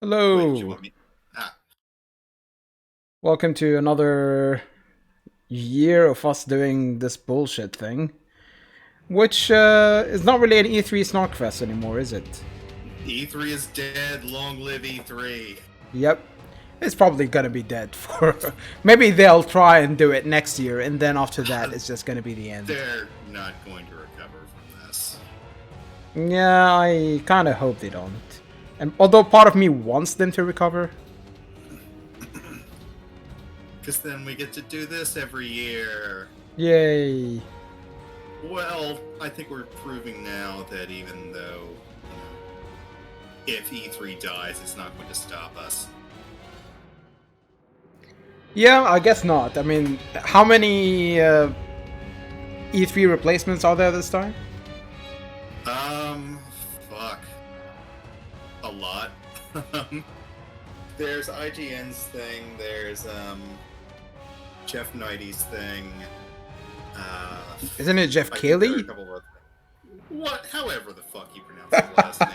Wait, did you Hello. want me? Ah, Welcome to another year of us doing this bullshit thing, which is not really an E3 Snarkfest anymore, is it? E3 is dead. Long live E3. Yep. It's probably gonna be dead for. Maybe they'll try and do it next year, and then after that, it's just gonna be the end. They're not going to recover from this. Yeah, I kinda hope they don't. And although part of me wants them to recover. Because then we get to do this every year. Yay. Well, I think we're proving now that even though, if E3 dies, it's not going to stop us. Yeah, I guess not. I mean, how many E3 replacements are there this time? Um, fuck. A lot. There's IGN's thing, there's, Jeff Knighty's thing. Uh, Isn't it Jeff I think there are a Keighley? couple of other things. What? However the fuck you pronounce his last name.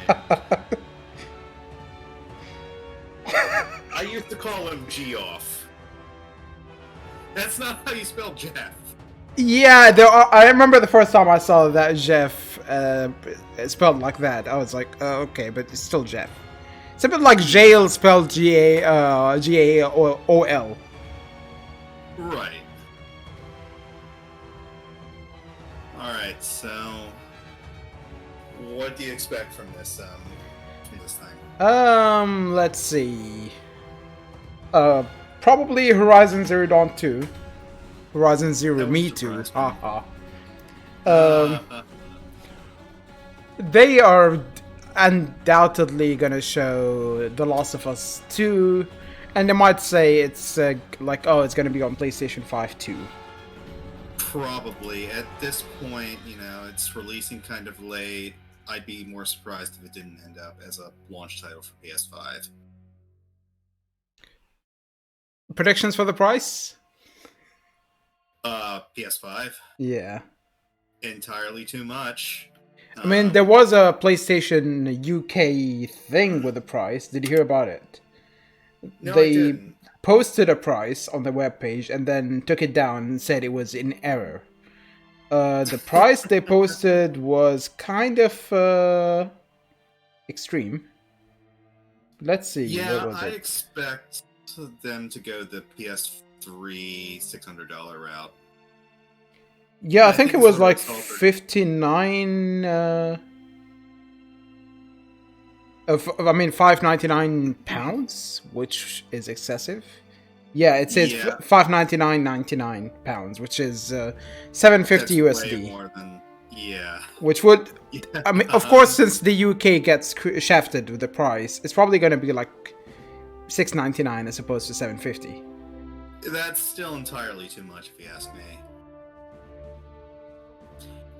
I used to call him Geoff. That's not how you spell Jeff. Yeah, there are, I remember the first time I saw that Jeff spelled like that. I was like, okay, but it's still Jeff. It's a bit like jail spelled Gaol. Right. Alright, so what do you expect from this thing? Let's see. Uh, Probably Horizon Zero Dawn 2. Horizon Zero That would Me 2. surprise me. Haha. Um, Uh, they are undoubtedly gonna show The Last of Us 2, and they might say it's like, oh, it's gonna be on PlayStation 5 too. Probably. At this point, it's releasing kind of late. I'd be more surprised if it didn't end up as a launch title for PS5. Predictions for the price? PS5. Yeah. Entirely too much. I mean, there was a PlayStation UK thing with the price. Did you hear about it? No, I They didn't. posted a price on the webpage and then took it down and said it was in error. The price they posted was kind of extreme. Let's see, what Yeah, was I it? expect them to go the PS3 $600 route. Yeah, I I think think it it's was already like sold for. 59. I mean, £599, which is excessive. Yeah, it says Yeah, 599.99 pounds, which is 750 that's way USD. more than. Yeah. Which would, Yeah. I mean, of course, since the UK gets shafted with the price, it's probably going to be like 6.99 as opposed to 750. That's still entirely too much, if you ask me.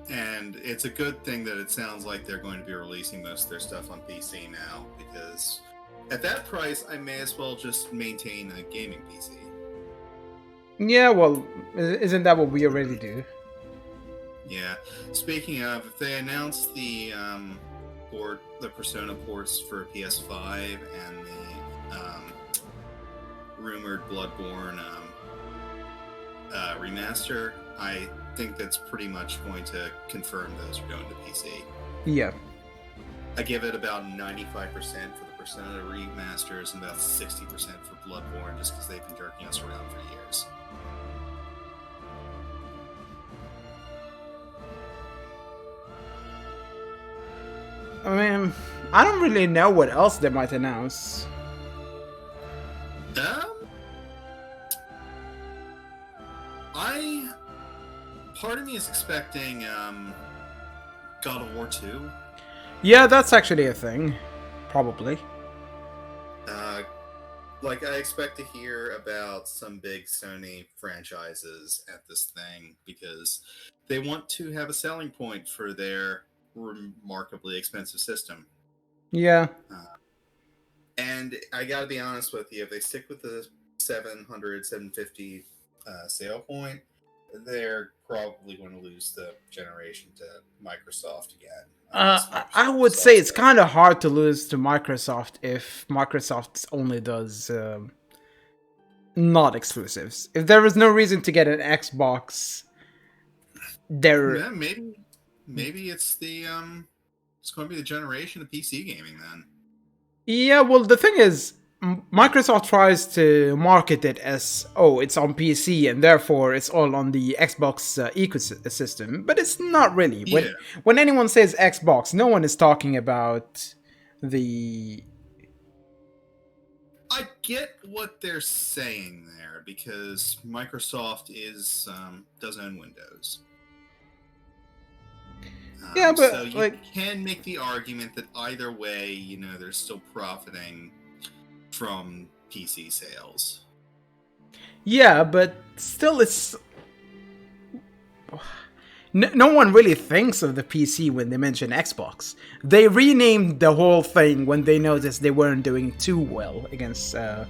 And it's a good thing that it sounds like they're going to be releasing most of their stuff on PC now, because at that price, I may as well just maintain a gaming PC. Yeah, well, isn't that what we already do? Yeah. Speaking of, if they announce the Persona ports for PS5 and the rumored Bloodborne remaster, I think that's pretty much going to confirm those are going to PC. Yeah. I give it about 95% for the Persona remasters and about 60% for Bloodborne, just because they've been jerking us around for years. I mean, I don't really know what else they might announce. Um, I part of me is expecting God of War 2. Yeah, that's actually a thing. Probably. Uh, like I expect to hear about some big Sony franchises at this thing because they want to have a selling point for their remarkably expensive system. Yeah. Uh, and I gotta be honest with you, if they stick with the 700, 750 sale point, they're probably going to lose the generation to Microsoft again. I would say it's kind of hard to lose to Microsoft if Microsoft only does not exclusives. If there was no reason to get an Xbox, Yeah, maybe it's it's going to be the generation of PC gaming then. Yeah, well, the thing is, Microsoft tries to market it as, oh, it's on PC and therefore it's all on the Xbox ecosystem, but it's not really. Yeah. When anyone says Xbox, no one is talking about the... I get what they're saying there because Microsoft does own Windows. Yeah, but so you can make the argument that either way, they're still profiting from PC sales. Yeah, but still, it's no one really thinks of the PC when they mention Xbox. They renamed the whole thing when they noticed they weren't doing too well against. Yeah.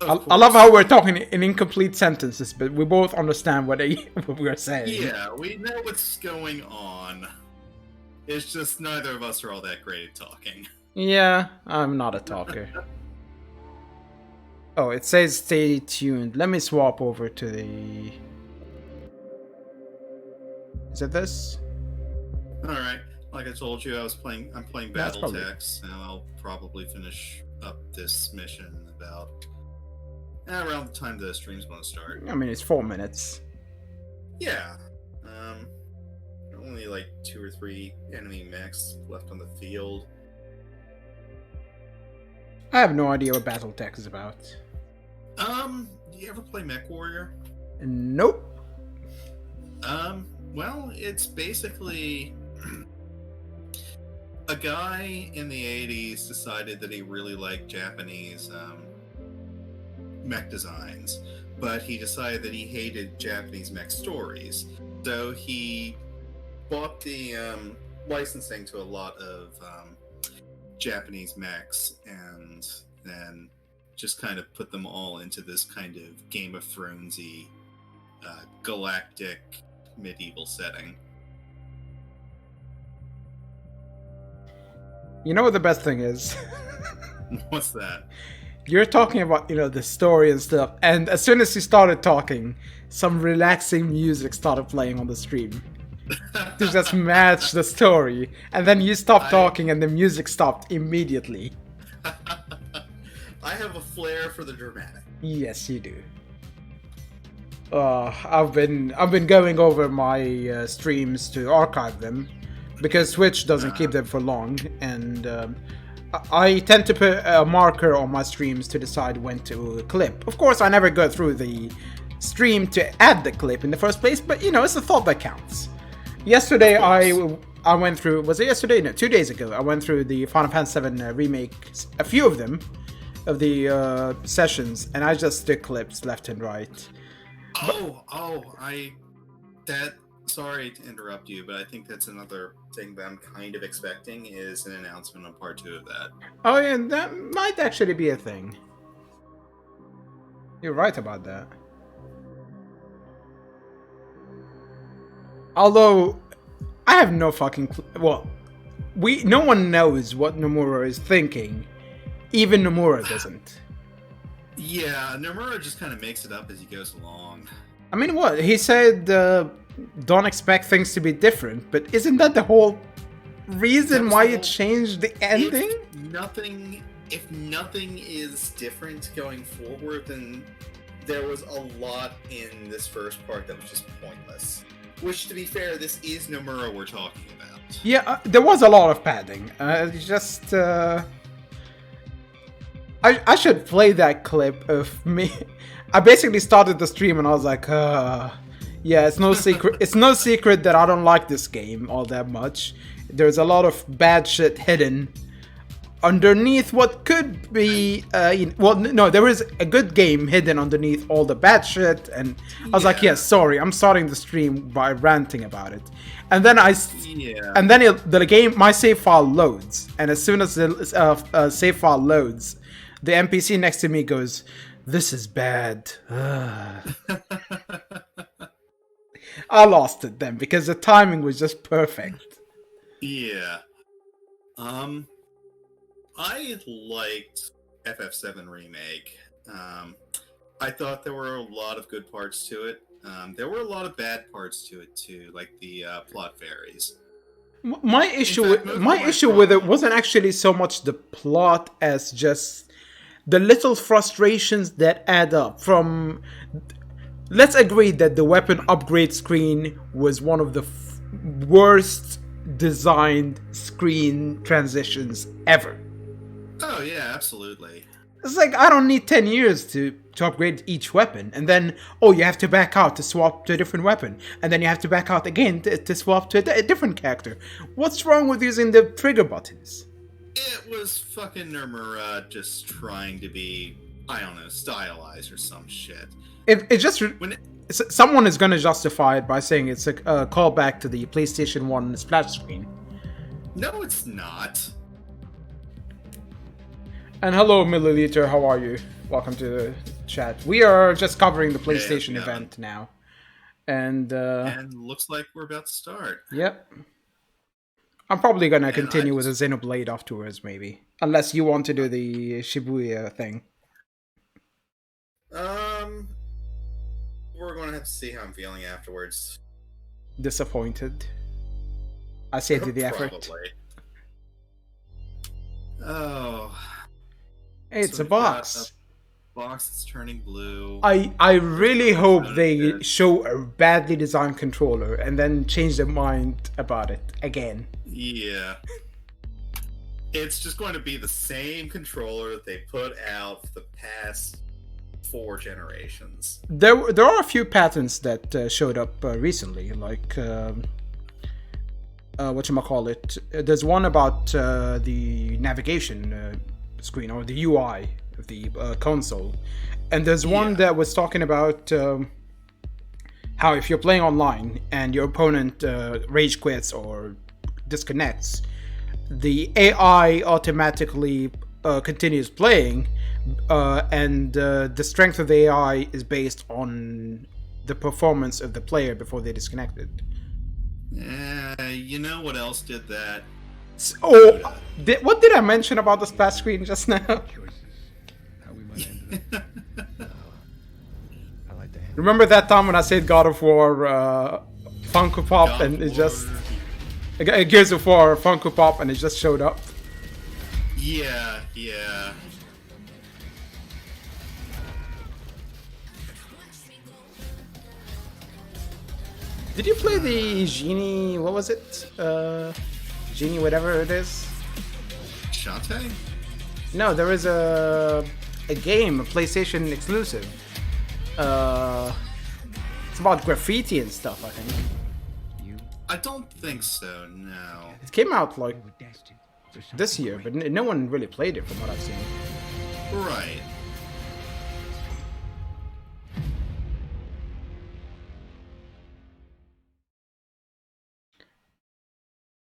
I love how we're talking in incomplete sentences, but we both understand what we're saying. Yeah, we know what's going on. It's just neither of us are all that great at talking. Yeah, I'm not a talker. Oh, it says stay tuned. Let me swap over to the... Is it this? Alright, like I told you, I'm playing Battletech, and I'll probably finish up this mission about around the time the stream's going to start. I mean, it's 4 minutes. Yeah. Only like 2 or 3 enemy mechs left on the field. I have no idea what Battletech is about. Do you ever play Mech Warrior? Nope. Well, it's basically a guy in the 80s decided that he really liked Japanese mech designs, but he decided that he hated Japanese mech stories. So he bought the licensing to a lot of Japanese mechs and then just kind of put them all into this kind of Game of Thrones-y galactic medieval setting. You know what the best thing is? What's that? You're talking about, the story and stuff, and as soon as you started talking, some relaxing music started playing on the stream to just match the story, and then you stopped talking and the music stopped immediately. I have a flair for the dramatic. Yes, you do. I've been going over my streams to archive them because Twitch doesn't keep them for long, and I tend to put a marker on my streams to decide when to clip. Of course, I never go through the stream to add the clip in the first place, but it's the thought that counts. Yesterday, I went through... Was it yesterday? No, 2 days ago. I went through the Final Fantasy VII remake, a few of them, of the sessions, and I just took clips left and right. Sorry to interrupt you, but I think that's another thing that I'm kind of expecting is an announcement on part 2 of that. Oh yeah, that might actually be a thing. You're right about that. Although, I have no fucking no one knows what Nomura is thinking. Even Nomura doesn't. Yeah, Nomura just kind of makes it up as he goes along. I mean, what? He said, don't expect things to be different, but isn't that the whole reason why you changed the ending? If nothing is different going forward, then there was a lot in this first part that was just pointless. Which, to be fair, this is Nomura we're talking about. Yeah, there was a lot of padding. I should play that clip of me. I basically started the stream and I was like, yeah, it's no secret. It's no secret that I don't like this game all that much. There's a lot of bad shit hidden underneath what could be. There is a good game hidden underneath all the bad shit, and I was like, yeah, sorry, I'm starting the stream by ranting about it, and then my save file loads, and as soon as the save file loads, the NPC next to me goes, "This is bad." I lost it then because the timing was just perfect. Yeah. I liked FF7 Remake. I thought there were a lot of good parts to it. There were a lot of bad parts to it too, like the plot fairies. My issue with it wasn't actually so much the plot as just the little frustrations that add up from. Let's agree that the weapon upgrade screen was one of the worst designed screen transitions ever. Oh yeah, absolutely. It's like, I don't need 10 years to upgrade each weapon, and then, oh, you have to back out to swap to a different weapon, and then you have to back out again to swap to a different character. What's wrong with using the trigger buttons? It was fucking Nomura just trying to be, I don't know, stylized or some shit. Someone is going to justify it by saying it's a callback to the PlayStation 1 splash screen. No, it's not. And hello, Milliliter, how are you? Welcome to the chat. We are just covering the PlayStation event now. And looks like we're about to start. Yep. I'm probably going to continue with a Xenoblade afterwards, maybe. Unless you want to do the Shibuya thing. We're going to have to see how I'm feeling afterwards. Disappointed. I saved you the effort. Probably. Oh... Hey, it's a box. A box that's turning blue. I really hope they show a badly designed controller and then change their mind about it again. Yeah. It's just going to be the same controller that they put out for the past 4 generations. There are a few patents that showed up recently, like whatchamacallit. There's one about the navigation screen or the UI of the console, and there's one that was talking about how if you're playing online and your opponent rage quits or disconnects, the AI automatically continues playing, and the strength of the AI is based on the performance of the player before they disconnected. You know what else did that? What did I mention about the splash screen just now? Remember that time when I said God of War Funko Pop and it just... Gears of War Funko Pop and it just showed up? Yeah. Did you play the Genie... what was it? Genie whatever it is? Shantae? No, there is a game, a PlayStation exclusive. It's about graffiti and stuff, I think. I don't think so, no. It came out like this year, but no one really played it from what I've seen. Right.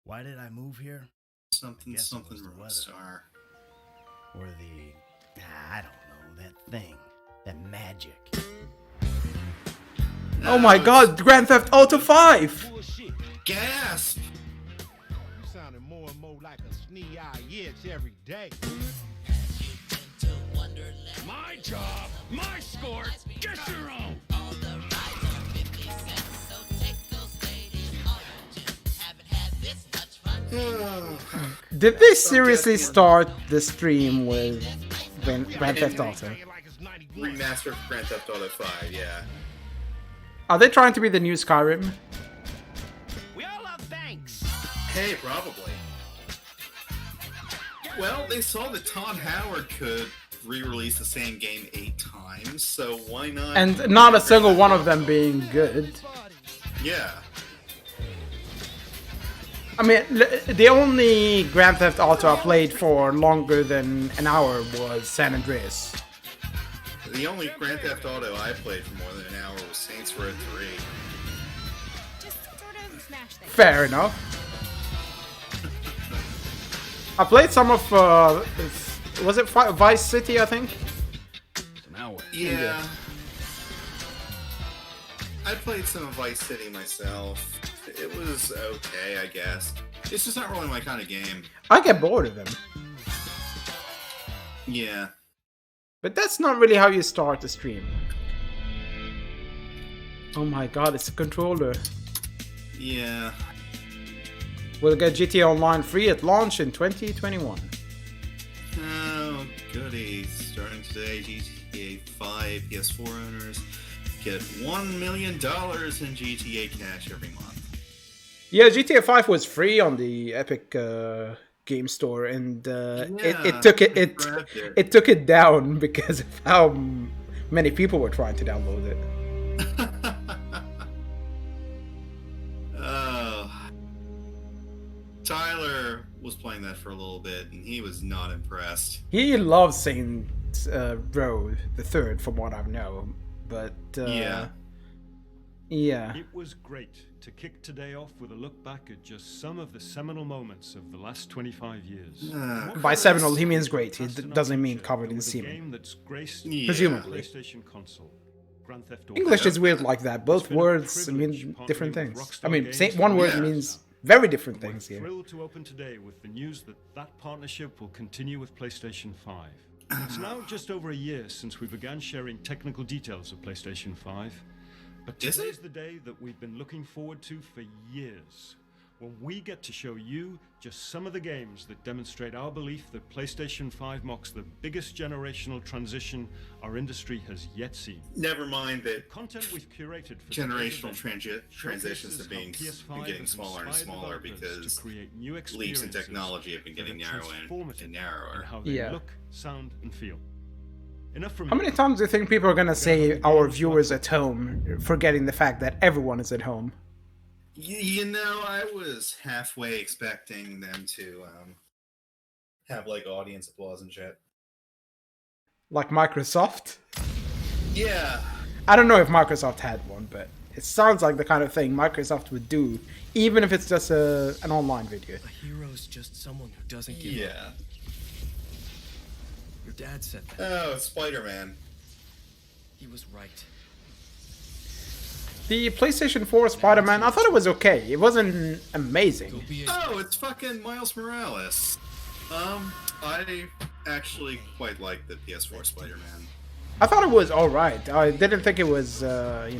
Why did I move here? Something Roadstar. Or the... I don't know, that thing. That magic. Oh my god, Grand Theft Auto 5! Gasp! You sounding more and more like a snee-eye itch every day. My job, my sport, get your own. Did they seriously start the stream with Grand Theft Auto? Remastered Grand Theft Auto 5, yeah. Are they trying to be the new Skyrim? We all love thanks. Hey, probably. Well, they saw that Todd Howard could re-release the same game 8 times, so why not? And not a single one of them being good. Yeah. I mean, the only Grand Theft Auto I played for longer than an hour was San Andreas. The only Grand Theft Auto I played for more than an hour was Saints Row 3. Just sort of smash things. Fair enough. I played some of Was it Vice City, I think? Yeah. I played some of Vice City myself. It was okay, I guess. It's just not really my kind of game. I get bored of them. Yeah. But that's not really how you start a stream. Oh my god, it's a controller. Yeah. We'll get GTA Online free at launch in 2021. Oh, goody. Starting today, GTA 5 PS4 owners get $1 million in GTA cash every month. Yeah, GTA 5 was free on the Epic Game Store, and it took it down because of how many people were trying to download it. Tyler was playing that for a little bit, and he was not impressed. He loves Saints Row the Third, from what I know, but yeah. It was great to kick today off with a look back at just some of the seminal moments of the last 25 years. By seminal, he means great. He doesn't mean covered in semen. Presumably. PlayStation console. Grand Theft Auto. English is weird like that. Both words mean different things. I mean, one word means very different things here. We're thrilled to open today with the news that that partnership will continue with PlayStation 5. It's now just over a year since we began sharing technical details of PlayStation 5. But today's the day that we've been looking forward to for years, when we get to show you just some of the games that demonstrate our belief that PlayStation 5 marks the biggest generational transition our industry has yet seen. Never mind that content we've curated for generational transitions have been getting smaller and smaller because leaps in technology have been getting narrower and narrower. How they look, sound, and feel. How many times do you think people are gonna say our viewers at home, forgetting the fact that everyone is at home? You know, I was halfway expecting them to have like audience applause and shit. Like Microsoft? Yeah. I don't know if Microsoft had one, but it sounds like the kind of thing Microsoft would do, even if it's just an online video. A hero's just someone who doesn't give up. Your dad said that. Oh, Spider-Man. He was right. The PlayStation 4 Spider-Man, I thought it was okay. It wasn't amazing. Oh, it's fucking Miles Morales. I actually quite like the PS4 Spider-Man. I thought it was alright. I didn't think it was, I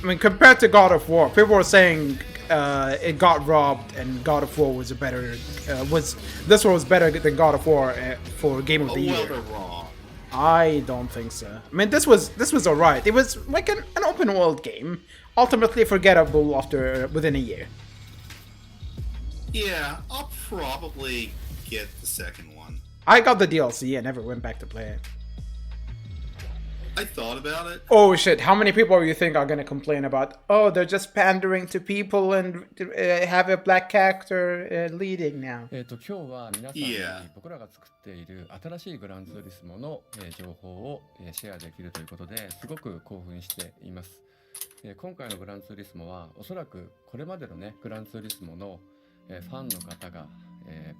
mean, compared to God of War, people were saying it got robbed and God of War was a better, this one was better than God of War for Game of the Year. Well, they're wrong. I don't think so. I mean, this was alright. It was like an open world game, ultimately forgettable within a year. Yeah, I'll probably get the second one. I got the DLC and never went back to play it. I thought about it. Oh shit, how many people do you think are gonna complain about, oh, they're just pandering to people and have a black character leading now? 今日は皆さんに僕らが作っている新しいグランツーリスモの情報をシェアできるということですごく興奮しています。今回のグランツーリスモはおそらくこれまでのねグランツーリスモのファンの方が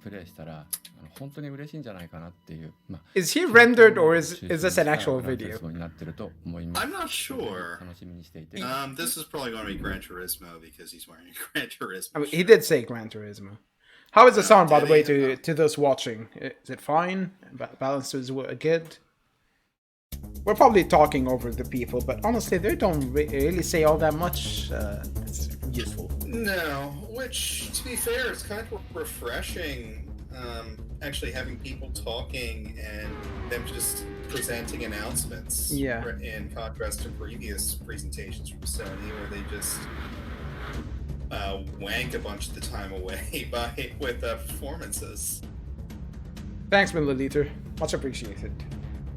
プレイしたら本当に嬉しいんじゃないかなっていう。Is he rendered or is this an actual video? I'm not sure. This is probably going to be Gran Turismo because he's wearing a Gran Turismo. I mean, he did say Gran Turismo. How is the sound, by the way, to those watching? Is it fine? Balances good? We're probably talking over the people, but honestly, they don't really say all that much. It's useful. No, which, to be fair, is kind of refreshing. Actually having people talking and them just presenting announcements. Yeah. In contrast to previous presentations from Sony, where they just wank a bunch of the time away with performances. Thanks, Milliliter. Much appreciated.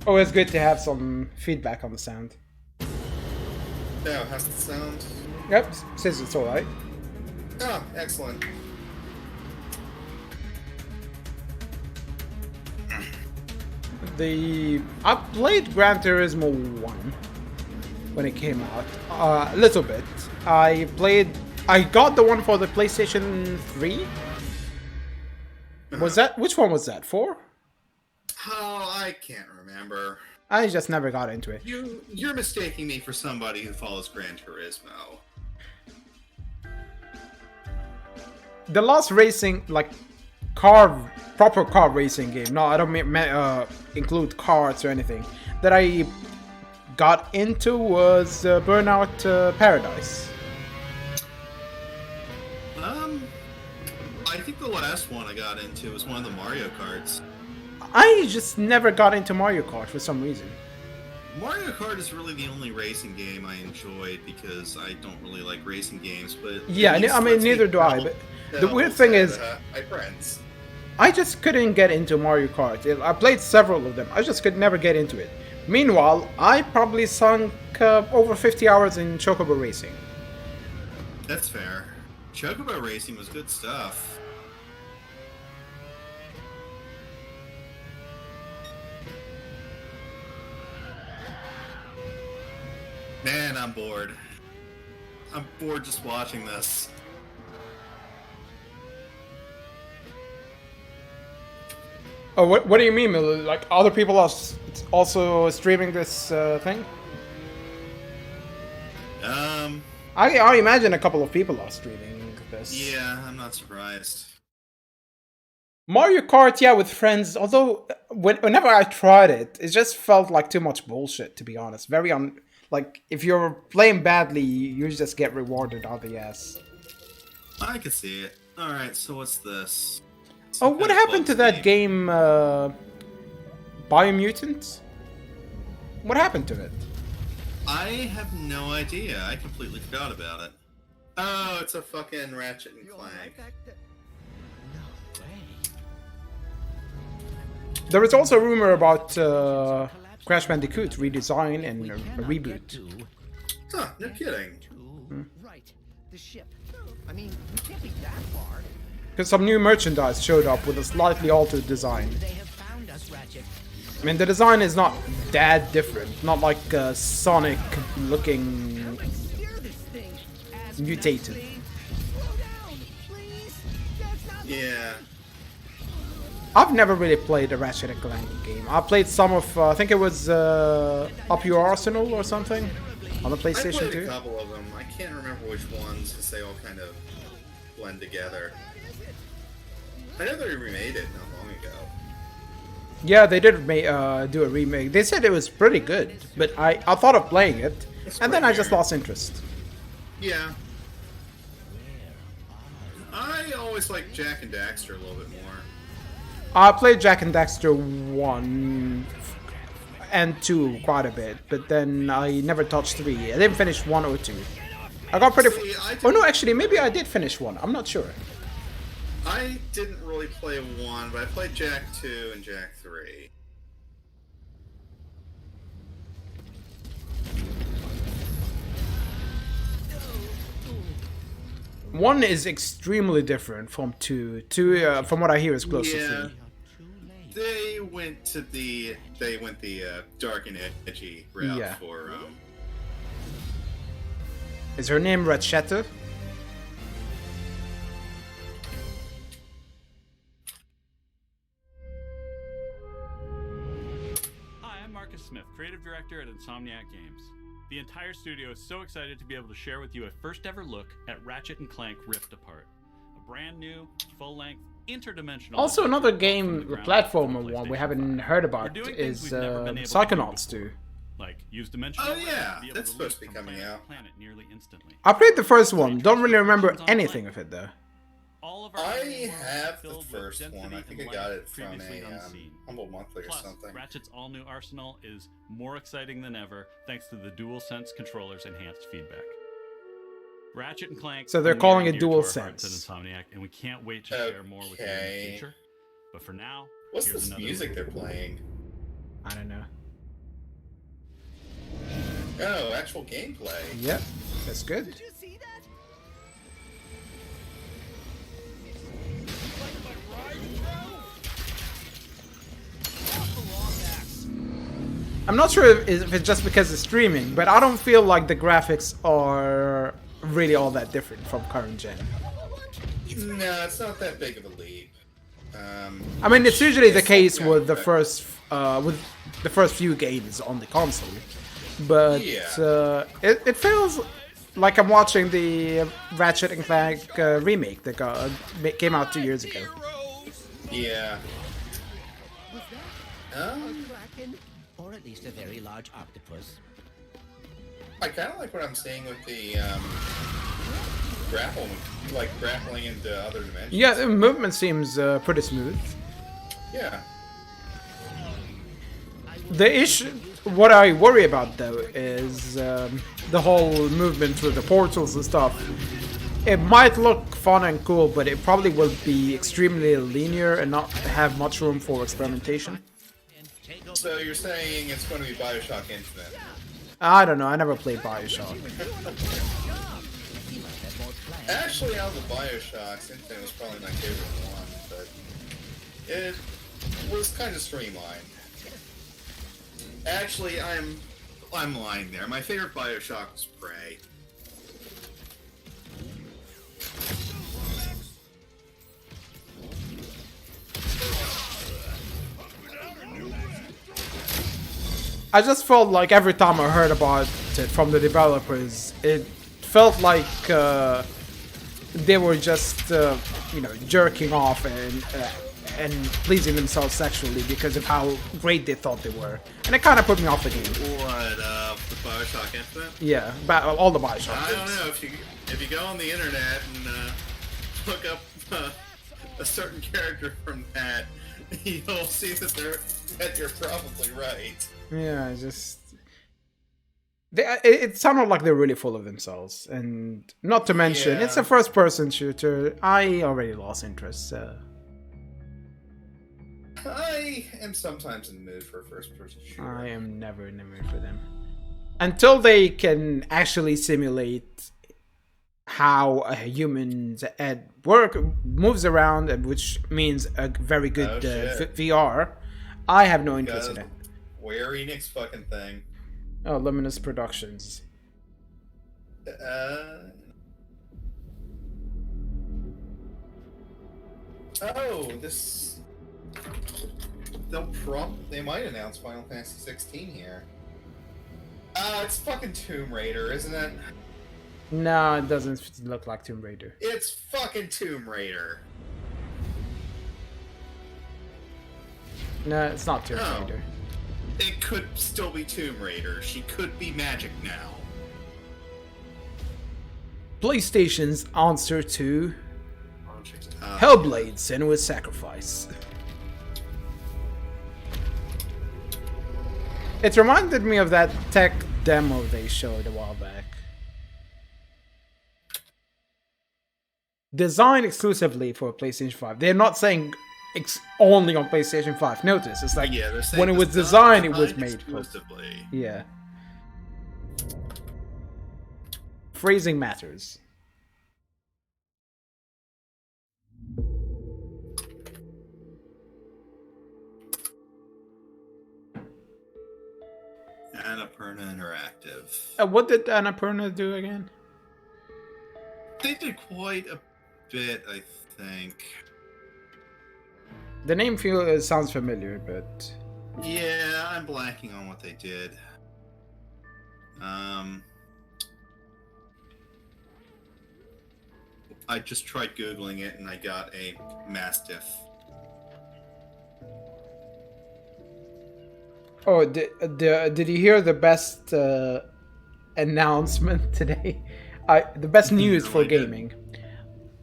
Always good to have some feedback on the sound. Oh, how's the sound? Yep, says it's alright. Oh, excellent. I played Gran Turismo 1 when it came out, a little bit. I got the one for the PlayStation 3. Was that which one was that? 4? Oh, I can't remember. I just never got into it. You're mistaking me for somebody who follows Gran Turismo. The last racing, like proper car racing game. No, I don't include carts or anything. That I got into was Burnout Paradise. I think the last one I got into was one of the Mario Karts. I just never got into Mario Kart for some reason. Mario Kart is really the only racing game I enjoyed because I don't really like racing games, but yeah, I mean neither do I. But the weird thing is, my friends. I just couldn't get into Mario Kart. I played several of them. I just could never get into it. Meanwhile, I probably sunk over 50 hours in Chocobo Racing. That's fair. Chocobo Racing was good stuff. Man, I'm bored. I'm bored just watching this. Oh, what do you mean, Miller? Like, other people are also streaming this thing? I imagine a couple of people are streaming this. Yeah, I'm not surprised. Mario Kart, yeah, with friends. Although, whenever I tried it, it just felt like too much bullshit, to be honest. Like, if you're playing badly, you just get rewarded out the ass. I can see it. Alright, so what's this? Oh, what happened to that game, Biomutant? What happened to it? I have no idea. I completely forgot about it. Oh, it's a fucking Ratchet and Clank. There was also a rumor about Crash Bandicoot redesign and a reboot. Huh, no kidding. Right. The ship. I mean, we can't be that far. Because some new merchandise showed up with a slightly altered design. They have found us, Ratchet. I mean, the design is not that different. Not like Sonic looking mutated. Yeah. I've never really played a Ratchet and Clank game. I played some of, I think it was Up Your Arsenal or something on the PlayStation 2. I played a couple of them. I can't remember which ones because they all kind of blend together. I know they remade it not long ago. Yeah, they did do a remake. They said it was pretty good, but I thought of playing it, and then I just lost interest. Yeah. I always liked Jak and Daxter a little bit more. I played Jak and Daxter 1 and 2 quite a bit, but then I never touched 3. I didn't finish 1 or 2. I got pretty... Oh no, actually, maybe I did finish 1. I'm not sure. I didn't really play 1, but I played Jak 2 and Jak 3. One is extremely different from 2. 2, from what I hear, is close to 3. They went the dark and edgy route for Is her name Ratchetta? Hi, I'm Marcus Smith, creative director at Insomniac Games. The entire studio is so excited to be able to share with you a first ever look at Ratchet and Clank Rift Apart. A brand new, full-length, interdimensional... Also another game, the platformer one we haven't heard about is Psychonauts 2. Like, use dimensional... Oh yeah, that's supposed to be coming out. Nearly instantly. I played the first one, don't really remember anything of it though. I have the first one. I think I got it from a Humble Monthly or something. Ratchet's all-new arsenal is more exciting than ever thanks to the DualSense controller's enhanced feedback. Ratchet and Clank. So they're calling it DualSense at DualSense. Insomniac, and we can't wait to share more with you in the future. But for now, what's here's this another music they're playing? I don't know. Oh, actual gameplay. Yep, that's good. I'm not sure if it's just because it's streaming, but I don't feel like the graphics are really all that different from current gen. No, it's not that big of a leap. I mean, it's usually the it's- case yeah, with the okay. first few games on the console, but Yeah. it feels like I'm watching the Ratchet and Clank remake that came out 2 years ago. Yeah. Kraken, or at least a very large octopus. I kind of like what I'm seeing with the grappling into other dimensions. Yeah, the movement seems pretty smooth. Yeah. The issue, what I worry about though, is the whole movement through the portals and stuff. It might look fun and cool, but it probably will be extremely linear and not have much room for experimentation. So you're saying it's going to be Bioshock Infinite? I don't know, I never played Bioshock. Actually, out of the Bioshocks, Infinite was probably my favorite one, but it was kind of streamlined. Actually, I'm lying there. My favorite Bioshock was Prey. I just felt like every time I heard about it from the developers, it felt like they were just, jerking off and pleasing themselves sexually because of how great they thought they were, and it kind of put me off the game. What, the Bioshock Infinite? Yeah, all the Bioshock I don't games. know, if you go on the internet and look up a certain character from that, you'll see that you're probably right. Yeah, it sounded like they're really full of themselves, and not to mention, it's a first-person shooter. I already lost interest. I am sometimes in the mood for a first-person shooter. I am never in the mood for them. Until they can actually simulate how a human's head moves around, which means a very good VR, I have no interest in it. Square Enix fucking thing. Oh, Luminous Productions. This. They might announce Final Fantasy 16 here. It's fucking Tomb Raider, isn't it? No, it doesn't look like Tomb Raider. It's fucking Tomb Raider. No, it's not Tomb Raider. It could still be Tomb Raider. She could be magic now. PlayStation's answer to Hellblade: Senua's Sacrifice. It reminded me of that tech demo they showed a while back. Designed exclusively for PlayStation 5. They're not saying only on PlayStation 5. Notice, it's like when it was designed, it was made exclusively. Yeah. Phrasing matters. Annapurna Interactive. What did Annapurna do again? They did quite a bit, I think. The name sounds familiar, but... Yeah, I'm blanking on what they did. I just tried Googling it and I got a Mastiff. Oh, did you hear the best announcement today? The best news for gaming.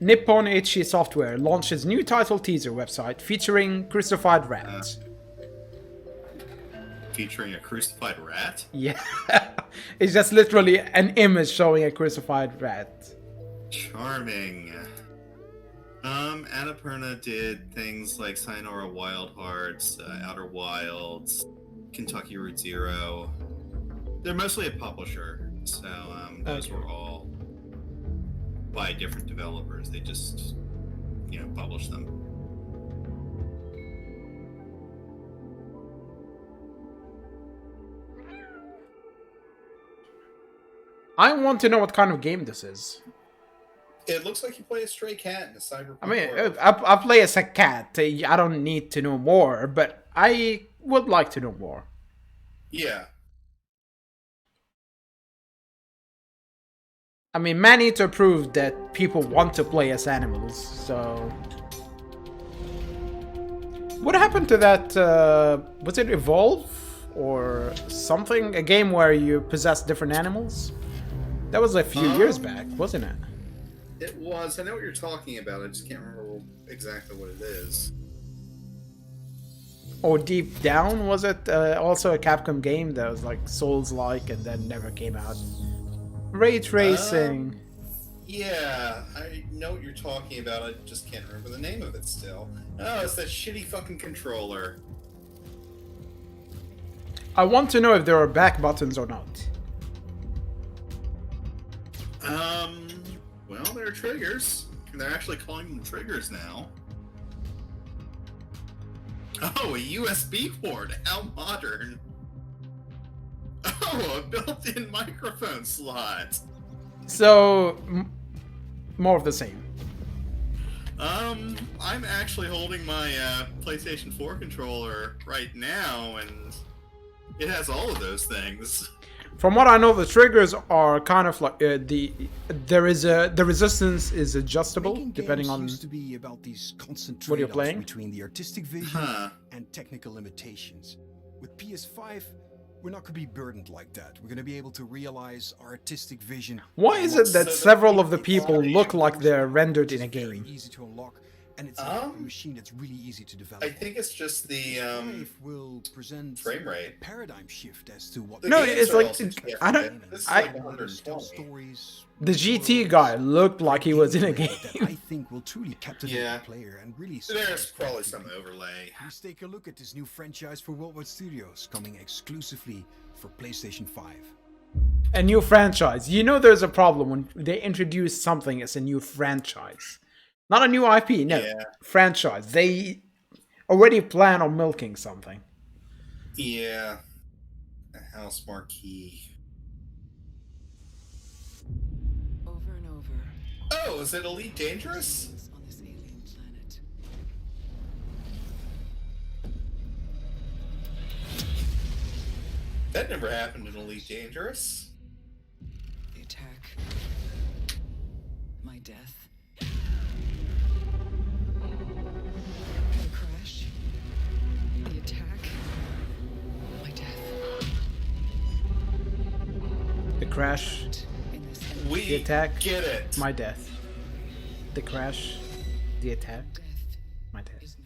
Nippon HG Software launches new title teaser website featuring crucified rat. Featuring a crucified rat? Yeah. It's just literally an image showing a crucified rat. Charming. Annapurna did things like Sayonara Wild Hearts, Outer Wilds, Kentucky Route Zero. They're mostly a publisher, so those were all by different developers. They just, publish them. I want to know what kind of game this is. It looks like you play a stray cat in a cyberpunk I mean, world. I play as a cat. I don't need to know more, but I would like to know more. Yeah. I mean, Maneater proved that people want to play as animals, so... What happened to that, was it Evolve? Or something? A game where you possess different animals? That was a few years back, wasn't it? It was. I know what you're talking about. I just can't remember exactly what it is. Or Deep Down, was it? Also a Capcom game that was like Souls-like and then never came out. Ray tracing. Yeah, I know what you're talking about. I just can't remember the name of it still. Oh, it's that shitty fucking controller. I want to know if there are back buttons or not. Well, there are triggers. They're actually calling them triggers now. Oh, a USB port. How modern. Oh, a built-in microphone slot. So, more of the same. I'm actually holding my PlayStation 4 controller right now, and it has all of those things. From what I know, the triggers are kind of like the resistance is adjustable Making depending games on used to be about these constant what you're trade-offs playing. between the artistic vision and technical limitations. With PS5, we're not going to be burdened like that. We're going to be able to realize our artistic vision. Why is it that several of the people look like they're rendered in a game? Easy to unlock, and it's a machine that's really easy to develop. I think it's just the will present frame rate. a paradigm shift as to what. No, it's like I don't. The GT guy looked like he was in a game. I think will truly captivate the player and really. There's probably some overlay. Let's take a look at this new franchise for Worldwide Studios, coming exclusively for PlayStation 5. A new franchise. You know, there's a problem when they introduce something as a new franchise, not a new IP. No, franchise. They already plan on milking something. Yeah, a house marquee. Oh, is it Elite Dangerous? On this alien planet. That never happened in Elite Dangerous. The attack. My death. The crash. The attack. My death. The crash. The attack. Get it. My death. The crash. The attack. My death.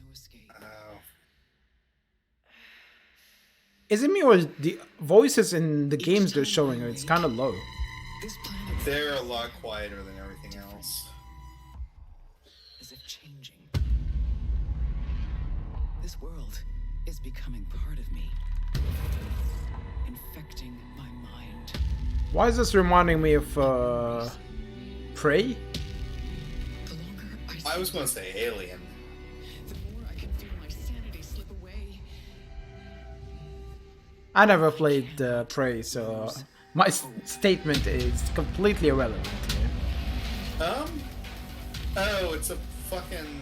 Is it me or the voices in the games they're showing? It's kind of low. They're a lot quieter than everything else. As if changing. This world is becoming part of me. Infecting my mind. Why is this reminding me of Prey? I was going to say Alien. The more I can feel my sanity slip away. I never played Prey, so my statement is completely irrelevant here. Oh, it's a fucking...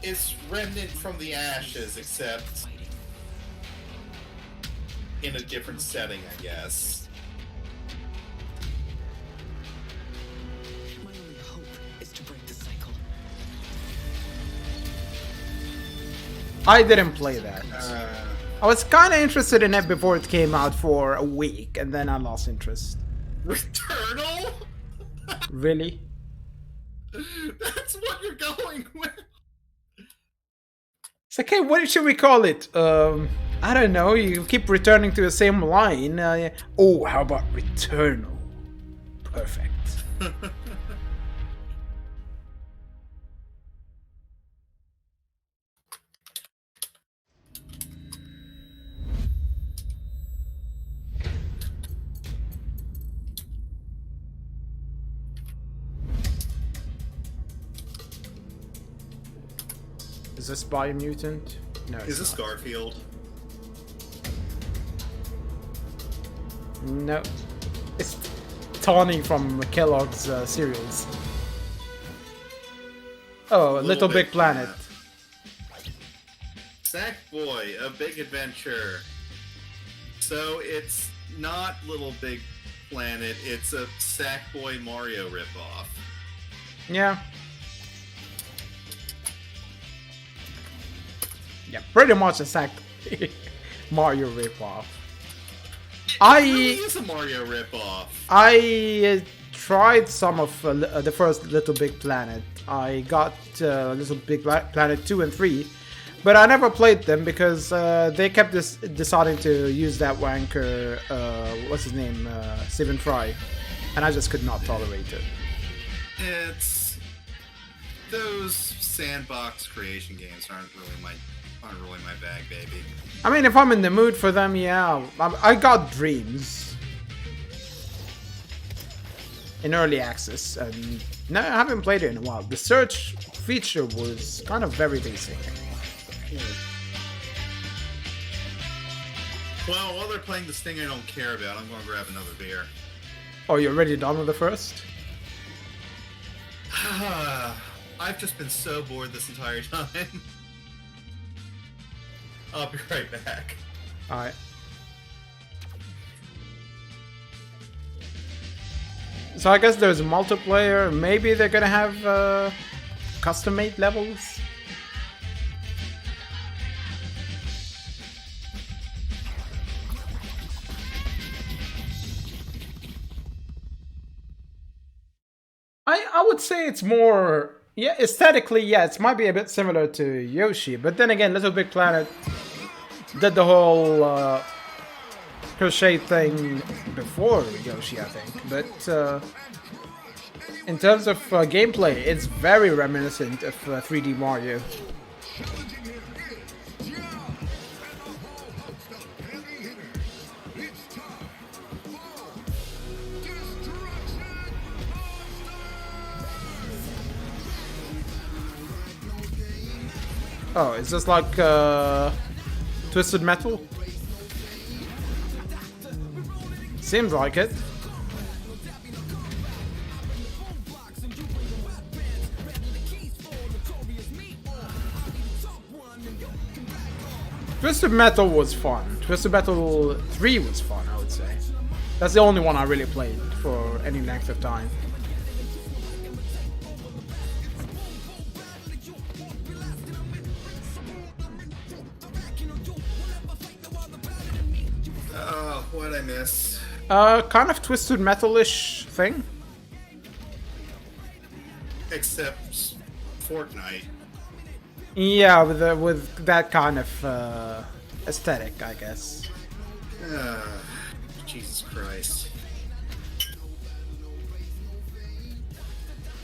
It's Remnant from the Ashes, except in a different setting, I guess. My only hope is to break the cycle. I didn't play that. I was kind of interested in it before it came out for a week, and then I lost interest. Returnal? Really? That's what you're going with? It's like, hey, what should we call it? I don't know, you keep returning to the same line. Oh, how about Returnal? Perfect. Is this Biomutant? No. Is this Garfield? No. It's Tawny from Kellogg's cereals. Oh, Little Big Planet. Sackboy, A Big Adventure. So it's not Little Big Planet, it's a Sackboy Mario ripoff. Yeah. Yeah, pretty much a Sackboy Mario ripoff. It really is a Mario ripoff. I tried some of the first Little Big Planet. I got Little Big Planet 2 and 3, but I never played them because they kept deciding to use that wanker, what's his name, Stephen Fry, and I just could not tolerate it. It's those sandbox creation games aren't really my bag, baby. I mean, if I'm in the mood for them, yeah. I got Dreams in early access, and no, I haven't played it in a while. The search feature was kind of very basic. Well, while they're playing this thing I don't care about, I'm going to grab another beer. Oh, you're already done with the first? I've just been so bored this entire time. I'll be right back. Alright. So I guess there's multiplayer. Maybe they're gonna have custom-made levels? I would say it's more... Yeah, aesthetically, yeah, it might be a bit similar to Yoshi, but then again, Little Big Planet did the whole crochet thing before Yoshi, I think. But in terms of gameplay, it's very reminiscent of 3D Mario. Oh, is this like Twisted Metal? Seems like it. Twisted Metal was fun. Twisted Metal 3 was fun, I would say. That's the only one I really played for any length of time. What'd I miss? Kind of Twisted Metal-ish thing. Except Fortnite. Yeah, with that kind of aesthetic, I guess. Jesus Christ.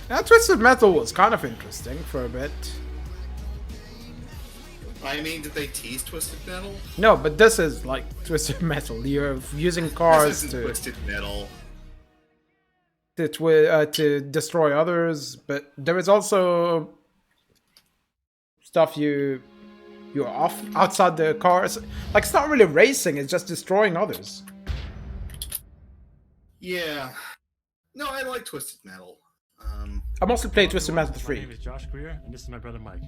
Now, Twisted Metal was kind of interesting for a bit. I mean, did they tease Twisted Metal? No, but this is like Twisted Metal. You're using cars this isn't Twisted Metal. To destroy others, but there is also stuff you're off outside the cars. Like, it's not really racing; it's just destroying others. Yeah. No, I like Twisted Metal. I mostly played Twisted Metal 3. My name is Josh Greer, and this is my brother Mike.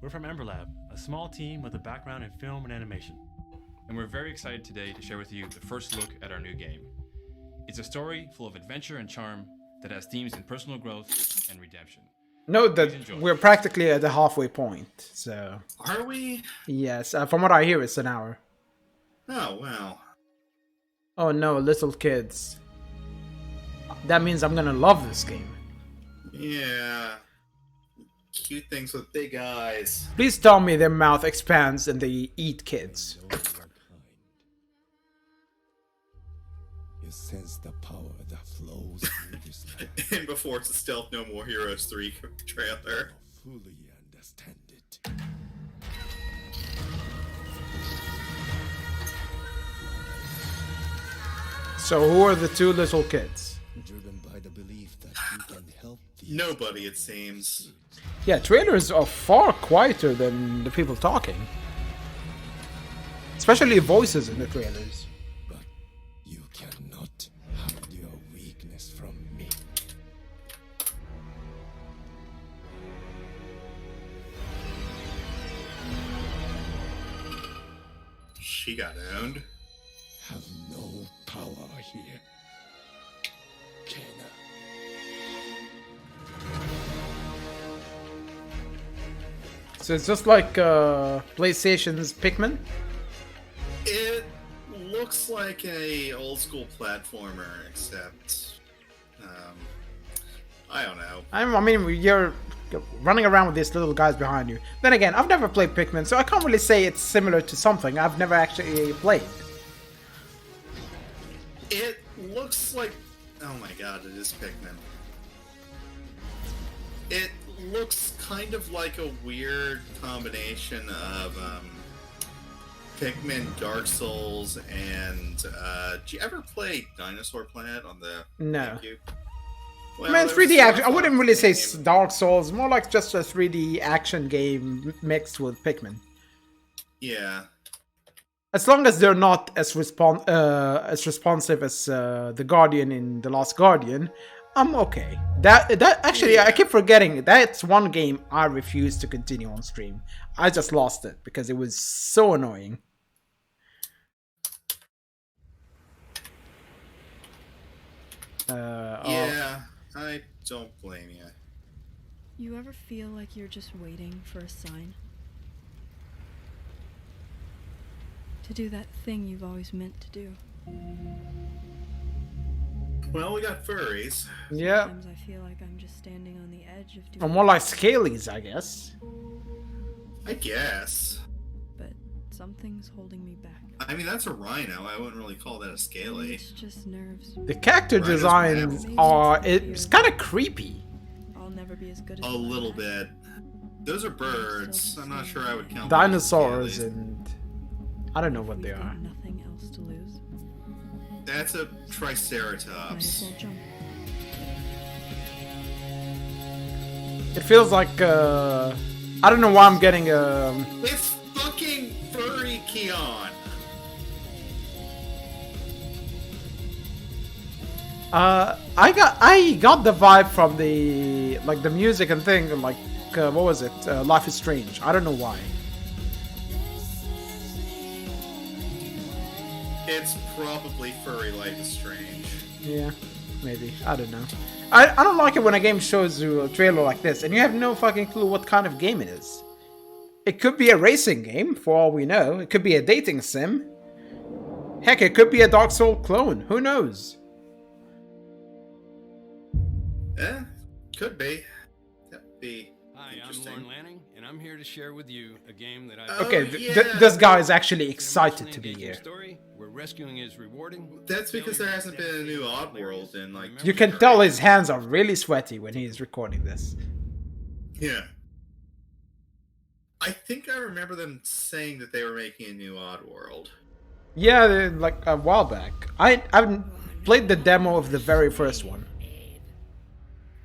We're from Ember Lab, a small team with a background in film and animation. And we're very excited today to share with you the first look at our new game. It's a story full of adventure and charm that has themes in personal growth and redemption. Note that we're practically at the halfway point, so... Are we? Yes, from what I hear, it's an hour. Oh, wow. Oh no, little kids. That means I'm gonna love this game. Yeah. Cute things with big eyes. Please tell me their mouth expands and they eat kids. You sense the power that flows through this land. And before it's a Stealth No More Heroes 3 trailer. Fully understand it. So who are the two little kids? Driven by the belief that you can help Nobody, it seems. Yeah, trailers are far quieter than the people talking. Especially voices in the trailers. But you cannot hide your weakness she got owned. Have no power here. Kena. So it's just like PlayStation's Pikmin? It looks like a old school platformer, except I don't know. I mean, you're running around with these little guys behind you. Then again, I've never played Pikmin, so I can't really say it's similar to something I've never actually played. It looks like... Oh my god, it is Pikmin. It looks kind of like a weird combination of Pikmin, Dark Souls, and did you ever play Dinosaur Planet on the No. GameCube? I mean, 3D action. I wouldn't really say Dark Souls, more like just a 3D action game mixed with Pikmin. Yeah. As long as they're not as responsive as the Guardian in The Last Guardian, I'm okay. That actually, yeah. I keep forgetting that's one game I refuse to continue on stream. I just lost it because it was so annoying. Yeah, I don't blame you. You ever feel like you're just waiting for a sign? To do that thing you've always meant to do. Well, we got furries. Yeah. Sometimes I feel like I'm just standing on the edge of doing... Or more like Scalies, I guess. I guess. But something's holding me back. I mean, that's a rhino. I wouldn't really call that a scaly. It's just nerves. The character designs are... It's kind of creepy. I'll never be as good as a little bit. Those are birds. I'm not sure I would count dinosaurs and... I don't know what they are. Nothing else to lose. That's a triceratops. It feels like I don't know why I'm getting It's fucking furry Keon. I got the vibe from the music and thing like what was it? Life is Strange. I don't know why. It's probably furry Life is Strange. Yeah, maybe. I don't know. I don't like it when a game shows you a trailer like this and you have no fucking clue what kind of game it is. It could be a racing game, for all we know. It could be a dating sim. Heck, it could be a Dark Souls clone. Who knows? Yeah, could be. That'd be Hi, I'm Lauren Lanning, and I'm here to share with you a game that I... Okay, this guy is actually excited to be here. Story where rescuing is rewarding. That's because there hasn't been a new Oddworld in like... You can tell his hands are really sweaty when he's recording this. Yeah. I think I remember them saying that they were making a new Oddworld. Yeah, like a while back. I haven't played the demo of the very first one.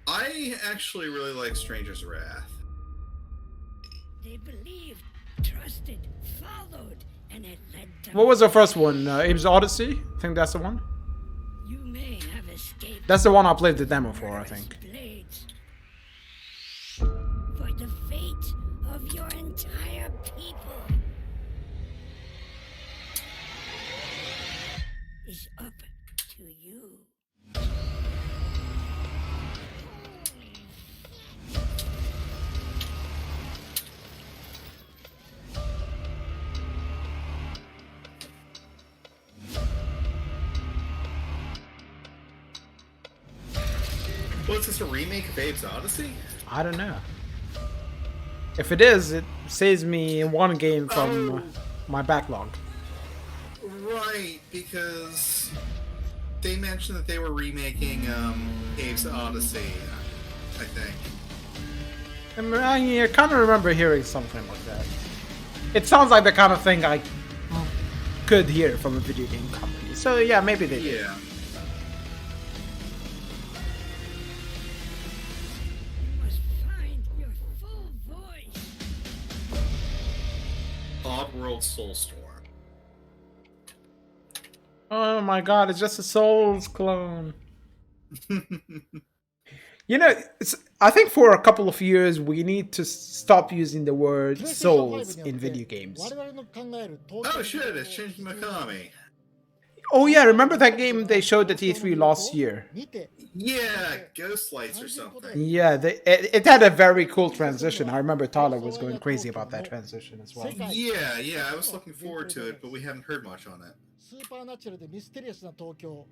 I actually really like Stranger's Wrath. They believed, trusted, followed, and it led to... What was the first one? Abe's Odyssey? I think that's the one. You may have escaped... That's the one I played the demo for, I think. Blades. For the fate of your entire people is up to you. Well, is this a remake of Abe's Odyssey? I don't know. If it is, it saves me one game from my backlog. Right, because they mentioned that they were remaking Abe's Odyssey, I think. I kind of remember hearing something like that. It sounds like the kind of thing I could hear from a video game company. So yeah, maybe they did. Yeah. Oddworld Soulstorm. Oh my god, it's just a Souls clone. You know, I think for a couple of years we need to stop using the word souls in video games. Oh shit, it's changed Mikami. Oh yeah, remember that game they showed at E3 last year? Yeah, Ghost Lights or something. Yeah, it had a very cool transition. I remember Tyler was going crazy about that transition as well. Yeah, I was looking forward to it, but we haven't heard much on it. スーパーナチュラルでミステリアスな東京、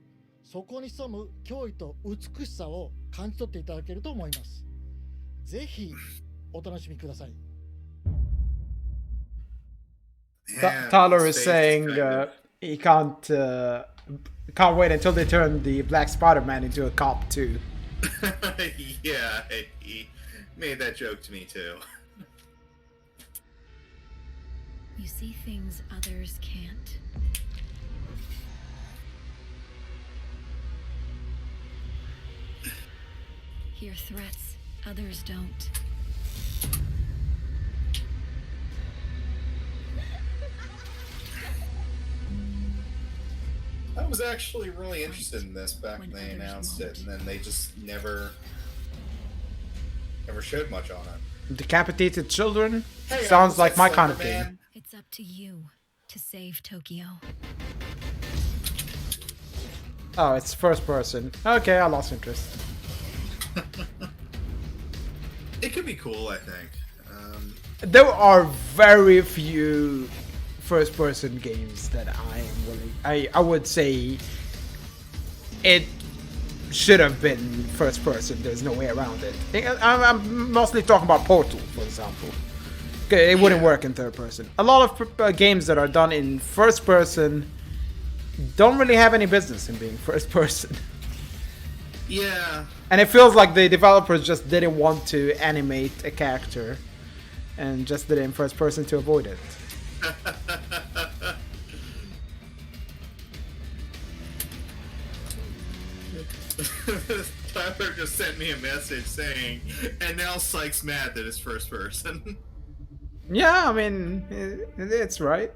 そこに潜む驚異と美しさを感じ取っていただけると思います。ぜひお楽しみください。Tyler is saying he can't wait until they turn the Black Spider-Man into a cop too. Yeah, he made that joke to me too. You see things others can't. Hear threats others don't. I was actually really interested in this back when they announced it, and then they just never showed much on it. Decapitated children? Hey, Sounds like my kind of game. It's up to you to save Tokyo. Oh, it's first person. Okay, I lost interest. It could be cool, I think. There are very few first-person games that I am willing. I would say it should have been first-person. There's no way around it. I'm mostly talking about Portal, for example. It wouldn't work in third-person. A lot of games that are done in first-person don't really have any business in being first-person. Yeah. And it feels like the developers just didn't want to animate a character and just did it in first person to avoid it. Tyler just sent me a message saying, and now Sykes mad that it's first person. Yeah, I mean, it's right.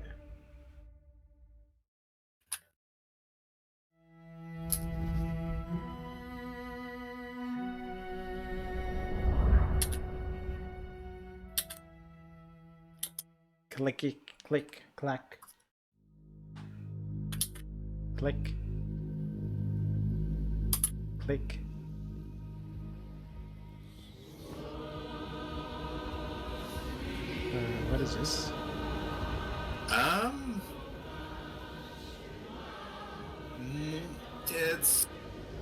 Clicky, click, clack. Click. Click. What is this? It's...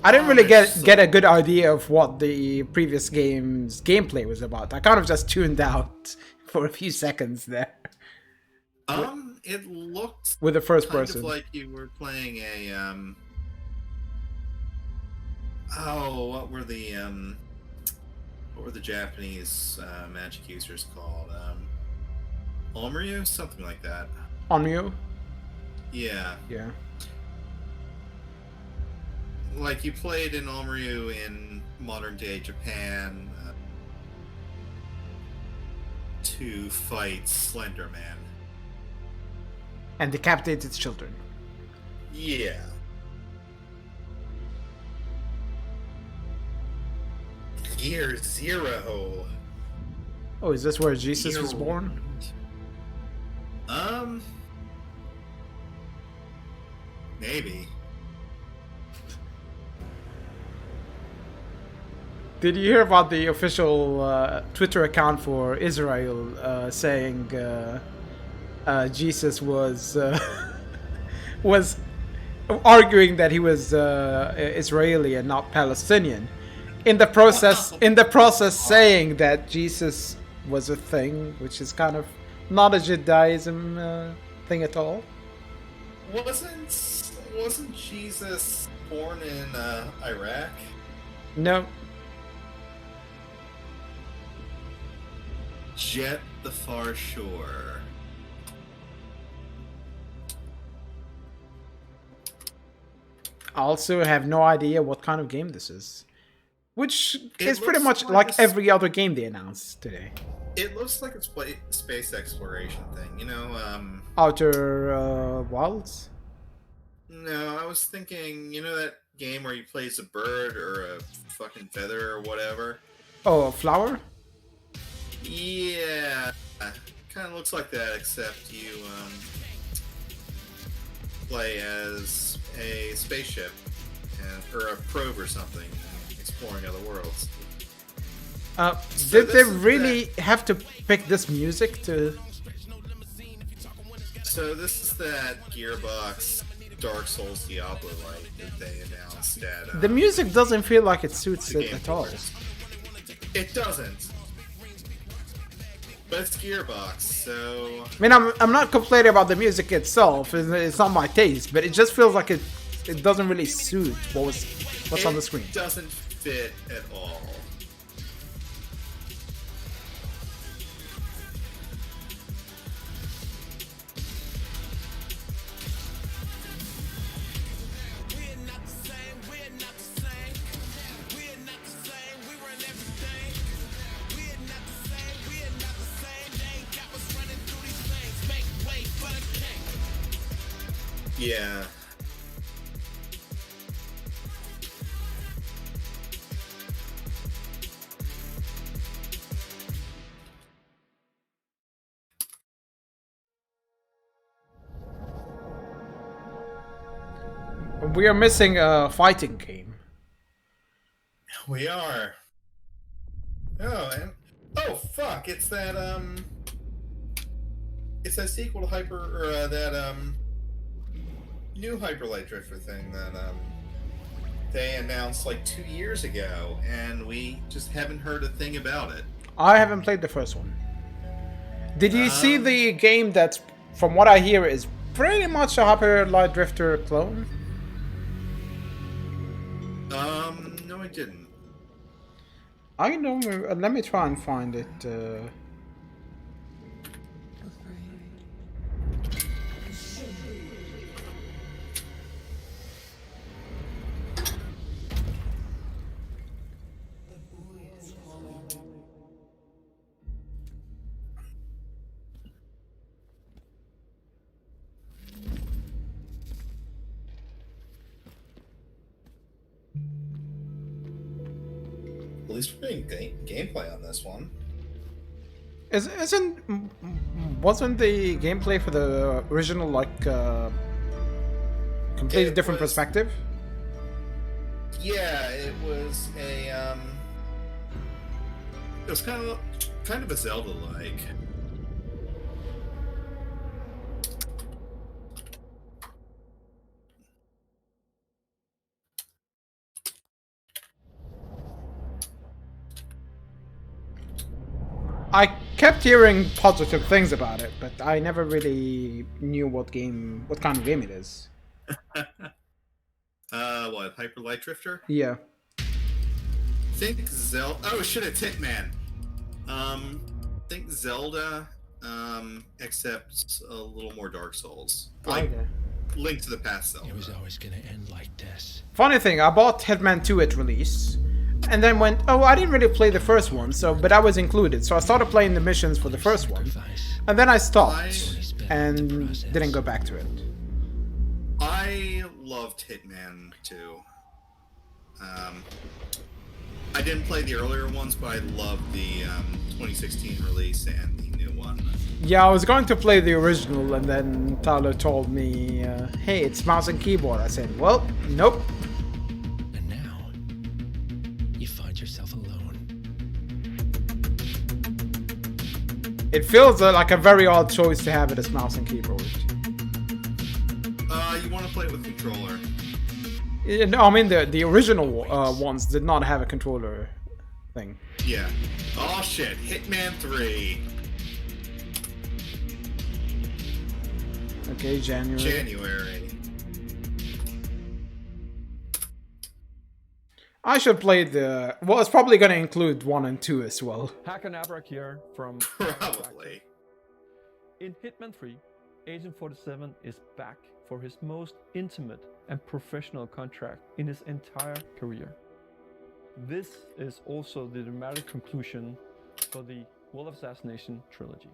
I didn't really get a good idea of what the previous game's gameplay was about. I kind of just tuned out for a few seconds there. It looked with the first kind person, of like you were playing a what were the Japanese magic users called? Onryu, something like that. Onryu? Yeah. Yeah. Like you played in Onryu in modern day Japan to fight Slender Man. And decapitated children. Yeah. Year Zero. Oh, is this where Jesus was born? Maybe. Did you hear about the official Twitter account for Israel saying Jesus was was arguing that he was Israeli and not Palestinian? In the process, saying that Jesus was a thing, which is kind of not a Judaism thing at all. Wasn't Jesus born in Iraq? No. Jet the Far Shore. I also have no idea what kind of game this is. Which is pretty much like every other game they announced today. It looks like it's a space exploration thing, you know? Outer Wilds? No, I was thinking, you know that game where you plays a bird or a fucking feather or whatever. Oh, a flower? Yeah, kind of looks like that, except you play as a spaceship or a probe or something, exploring other worlds. Did they really have to pick this music to? So this is that Gearbox Dark Souls Diablo-like that they announced at... The music doesn't feel like it suits it at all. It doesn't. But it's Gearbox, so... I mean, I'm not complaining about the music itself. It's not my taste, but it just feels like it doesn't really suit what's on the screen. It doesn't fit at all. Yeah. We are missing a fighting game. We are. Oh fuck! It's that it's that sequel to that new Hyper Light Drifter thing that they announced like 2 years ago, and we just haven't heard a thing about it. I haven't played the first one. Did you see the game that's, from what I hear, is pretty much a Hyper Light Drifter clone? No, I didn't. I don't remember. Let me try and find it. At least we're getting gameplay on this one. Wasn't the gameplay for the original like completely different perspective? Yeah, it was a it was kind of a Zelda-like. I kept hearing positive things about it, but I never really knew what kind of game it is. What, Hyper Light Drifter? Yeah. Think Zelda. Oh shit, it's Hitman. Think Zelda, except a little more Dark Souls. Like Link to the Past Zelda. It was always gonna end like this. Funny thing, I bought Hitman 2 at release, and then went, oh, I didn't really play the first one, but I was included, so I started playing the missions for the first one, and then I stopped and didn't go back to it. I loved Hitman 2. I didn't play the earlier ones, but I loved the 2016 release and the new one. Yeah, I was going to play the original, and then Tyler told me, hey, it's mouse and keyboard. I said, well, nope. And now, you find yourself alone. It feels like a very odd choice to have it as mouse and keyboard. You want to play it with controller. No, I mean the original ones did not have a controller thing. Yeah. Oh shit, Hitman 3. Okay, January. I should play the... Well, it's probably going to include 1 and 2 as well. Hakanabrak here from... Probably. In Hitman 3, Agent 47 is back for his most intimate and professional contract in his entire career. This is also the dramatic conclusion for the World of Assassination trilogy.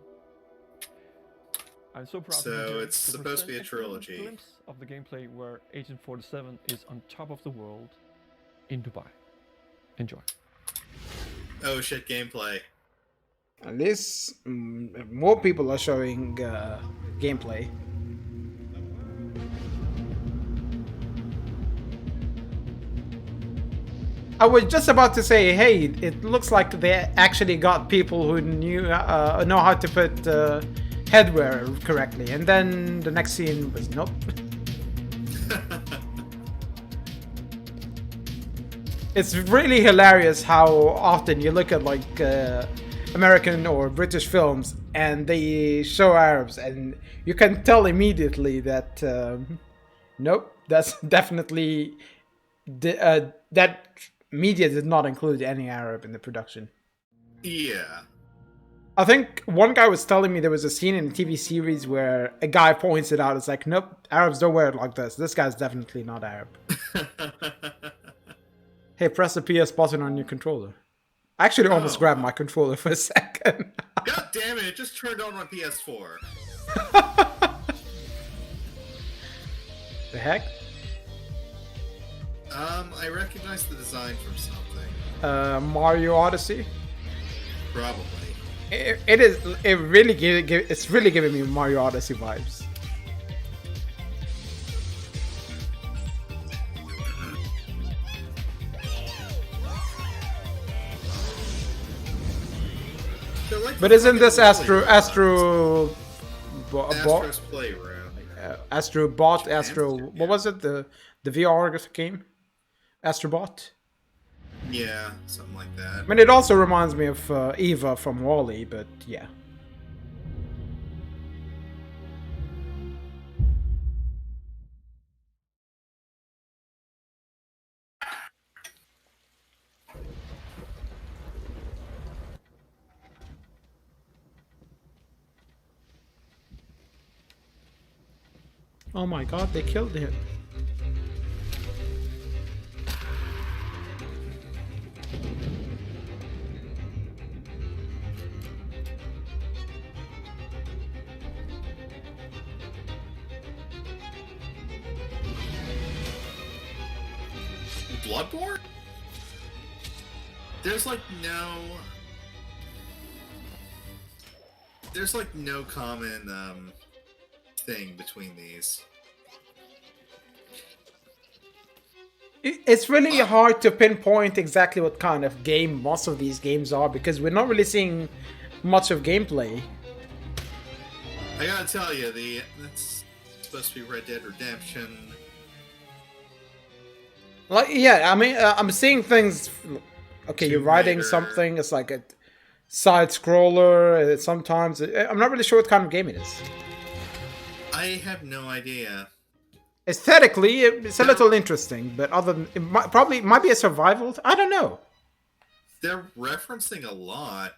I'm so proud So to be here it's to supposed to be a present little trilogy. glimpse of the gameplay where Agent 47 is on top of the world in Dubai. Enjoy. Oh shit, gameplay. At least more people are showing gameplay. I was just about to say, hey, it looks like they actually got people who know how to put headwear correctly, and then the next scene was nope. It's really hilarious how often you look at like American or British films and they show Arabs, and you can tell immediately that nope, that's definitely that media did not include any Arab in the production. Yeah. I think one guy was telling me there was a scene in a TV series where a guy points it out. It's like, nope, Arabs don't wear it like this. This guy's definitely not Arab. Hey, press the PS button on your controller. I actually almost grabbed my controller for a second. God damn it just turned on my PS4. The heck? I recognize the design from something. Mario Odyssey? Probably. It's really giving me Mario Odyssey vibes. But isn't this Astro's Playroom? What was it? The VR game? Astrobot? Yeah, something like that. I mean, it also reminds me of Eva from WALL-E, but yeah. Oh my god, they killed him. Bloodborne? There's like no common thing between these. It's really hard to pinpoint exactly what kind of game most of these games are because we're not really seeing much of gameplay. I gotta tell you, that's supposed to be Red Dead Redemption. Like, yeah, I mean, I'm seeing things. Okay, you're riding Raider. something. It's like a side scroller. Sometimes I'm not really sure what kind of game it is. I have no idea. Aesthetically, it's a little interesting, but other than it might be a survival. I don't know. They're referencing a lot.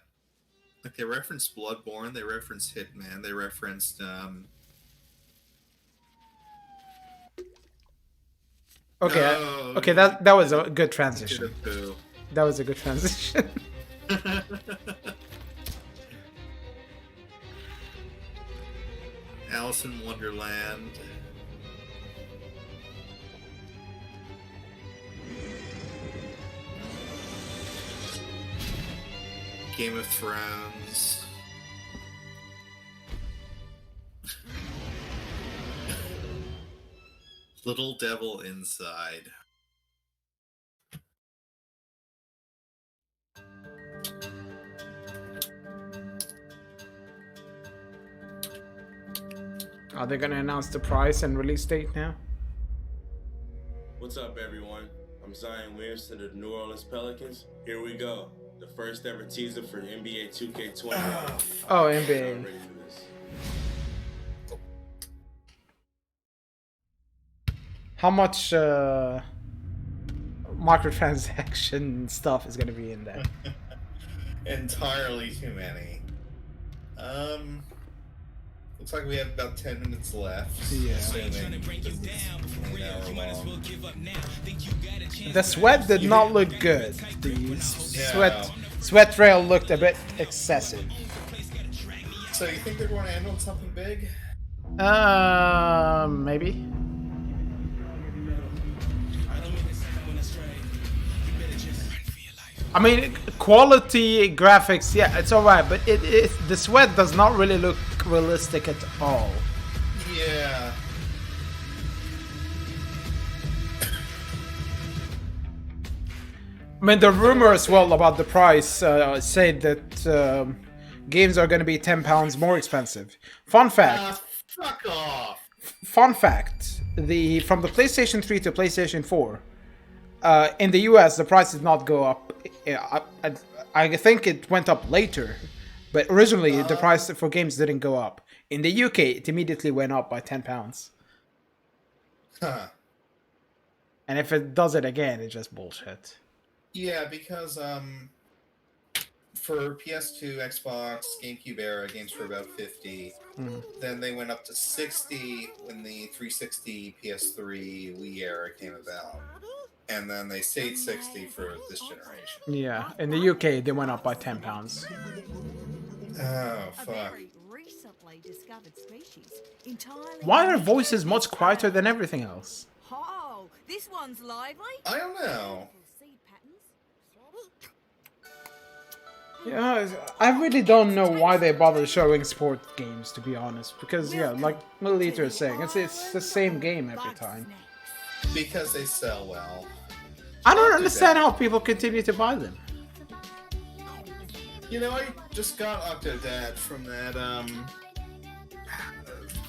Like they referenced Bloodborne, they referenced Hitman, they referenced Okay, that was a good transition. That was a good transition. Alice in Wonderland. Game of Thrones. Little Devil Inside. Are they gonna announce the price and release date now? What's up, everyone? I'm Zion Williamson of the New Orleans Pelicans. Here we go. The first ever teaser for NBA 2K20. Oh, NBA. How much microtransaction stuff is gonna be in there? Entirely too many. Looks like we have about 10 minutes left. Yeah. Assuming The sweat did not look good. The sweat trail looked a bit excessive. So you think they're going to end on something big? Maybe. I mean, quality graphics, yeah, it's alright, but the sweat does not really look realistic at all. Yeah. I mean, the rumor as well about the price say that games are going to be £10 more expensive. Fun fact. Fuck off. Fun fact. From the PlayStation 3 to PlayStation 4, in the US, the price did not go up. I think it went up later, but originally the price for games didn't go up. In the UK, it immediately went up by £10. Huh. And if it does it again, it's just bullshit. Yeah, because for PS2, Xbox, GameCube era, games were about 50. Then they went up to 60 when the 360, PS3, Wii era came about. And then they stayed 60 for this generation. Yeah, in the UK, they went up by £10. Oh, fuck. Why are voices much quieter than everything else? Oh, this one's lively. I don't know. Yeah, I really don't know why they bother showing sport games, to be honest. Because, yeah, like Milliliter is saying, it's the same game every time. Because they sell well. I don't understand how people continue to buy them. You know, I just got Octodad from that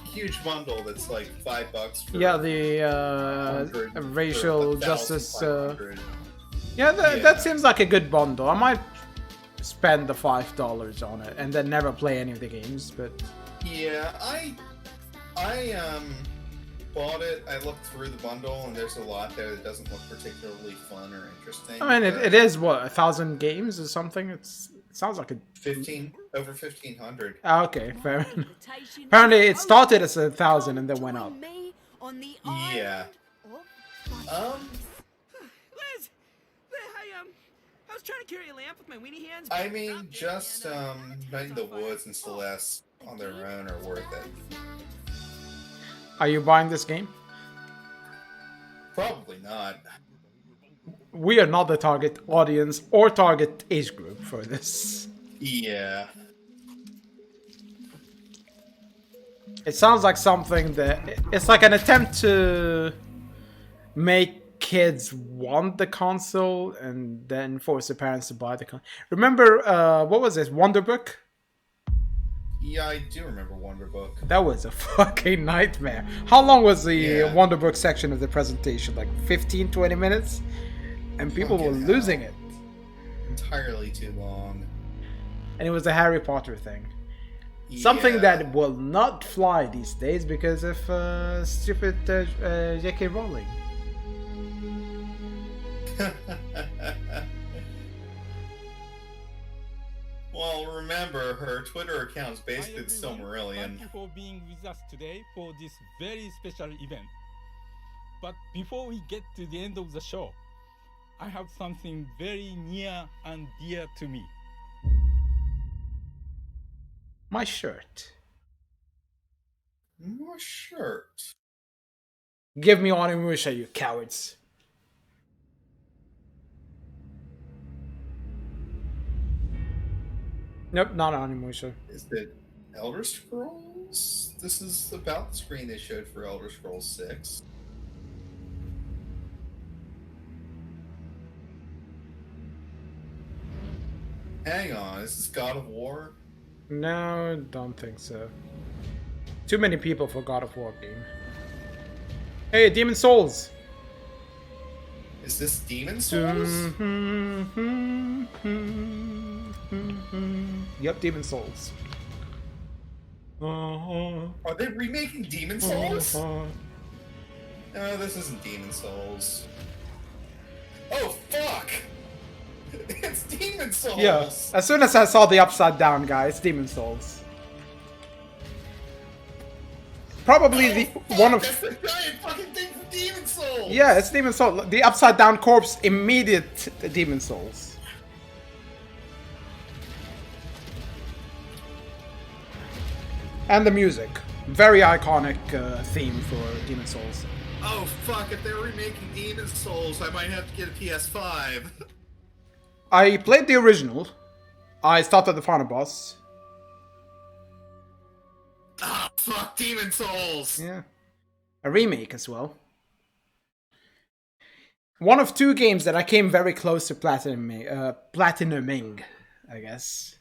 huge bundle that's like $5 for yeah, the racial justice. Yeah, that seems like a good bundle. I might spend the $5 on it and then never play any of the games, but yeah, I bought it. I looked through the bundle and there's a lot there that doesn't look particularly fun or interesting. I mean, it is what, 1,000 games or something. It sounds like a over 1,500. Okay, fair enough. Apparently, it started as 1,000 and then went up. Yeah. Liz, I was trying to carry a lamp with my weenie hands. I mean, just Night in the Woods and Celeste on their own are worth it. Are you buying this game? Probably not. We are not the target audience or target age group for this. Yeah. It sounds like something that... It's like an attempt to make kids want the console and then force the parents to buy the console. Remember, what was this? Wonder Book? Yeah, I do remember Wonder Book. That was a fucking nightmare. How long was the Wonder Book section of the presentation? Like 15, 20 minutes? And people were losing it. Entirely too long. And it was a Harry Potter thing. Something that will not fly these days because of stupid J.K. Rowling. Well, remember, her Twitter account is basically the Silmarillion. Thank you for being with us today for this very special event. But before we get to the end of the show, I have something very near and dear to me. My shirt. My shirt. Give me Onimusha, you cowards. Nope, not Onimusha. Is it Elder Scrolls? This is about the screen they showed for Elder Scrolls 6. Hang on, is this God of War? No, don't think so. Too many people for God of War game. Hey, Demon Souls! Is this Demon Souls? Yep, Demon Souls. Are they remaking Demon Souls? No, this isn't Demon Souls. Oh, fuck! It's Demon Souls! Yeah, as soon as I saw the upside down guy, it's Demon Souls. Probably the one of... That's the giant fucking thing from Demon Souls! Yeah, it's Demon Souls. The upside down corpse, immediate Demon Souls. And the music. Very iconic theme for Demon Souls. Oh fuck, if they're remaking Demon Souls, I might have to get a PS5. I played the original. I started the final boss. Ah, fuck Demon Souls! Yeah. A remake as well. One of two games that I came very close to platinuming, I guess.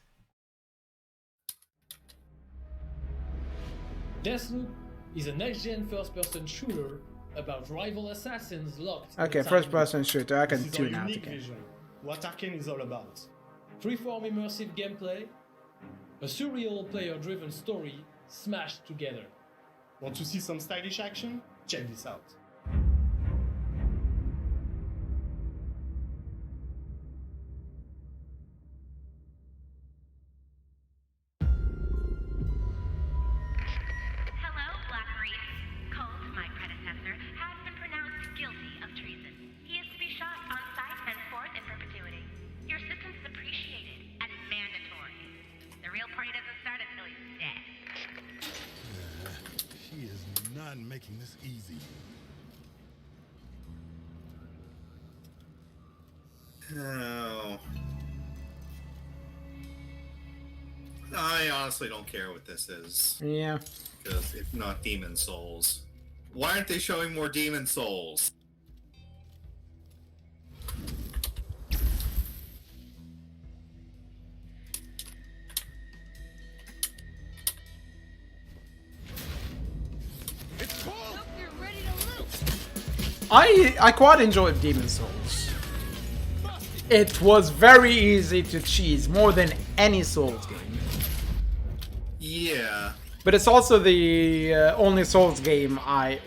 Deathloop is a next-gen first-person shooter about rival assassins locked. Okay, first-person shooter. I can This is tune our out unique again. vision. What Arkane is all about. Freeform immersive gameplay, a surreal player-driven story smashed together. Want to see some stylish action? Check this out. Hello, Black Reef. Colt, my predecessor, has been pronounced guilty of treason. He is to be shot on sight henceforth in perpetuity. Your assistance is appreciated and mandatory. The real party doesn't start until he's dead. She is not making this easy. Oh. I honestly don't care what this is. Yeah. Because it's not Demon Souls. Why aren't they showing more Demon Souls? I quite enjoyed Demon Souls. It was very easy to cheese, more than any Souls game. Yeah. But it's also the only Souls game it's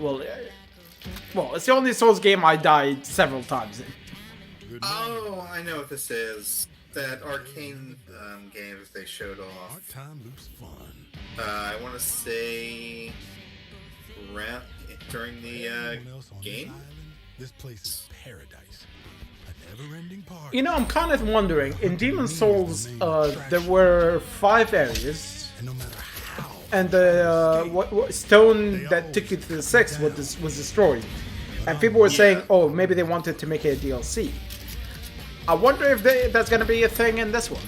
the only Souls game I died several times in. Oh, I know what this is. That arcane game that they showed off. Time loops fun. I want to say during the game. This place is paradise. A never-ending party. You know, I'm kind of wondering, in Demon Souls, there were 5 areas, and the stone that took you to the 6th was destroyed. And people were saying, oh, maybe they wanted to make it a DLC. I wonder if that's going to be a thing in this one.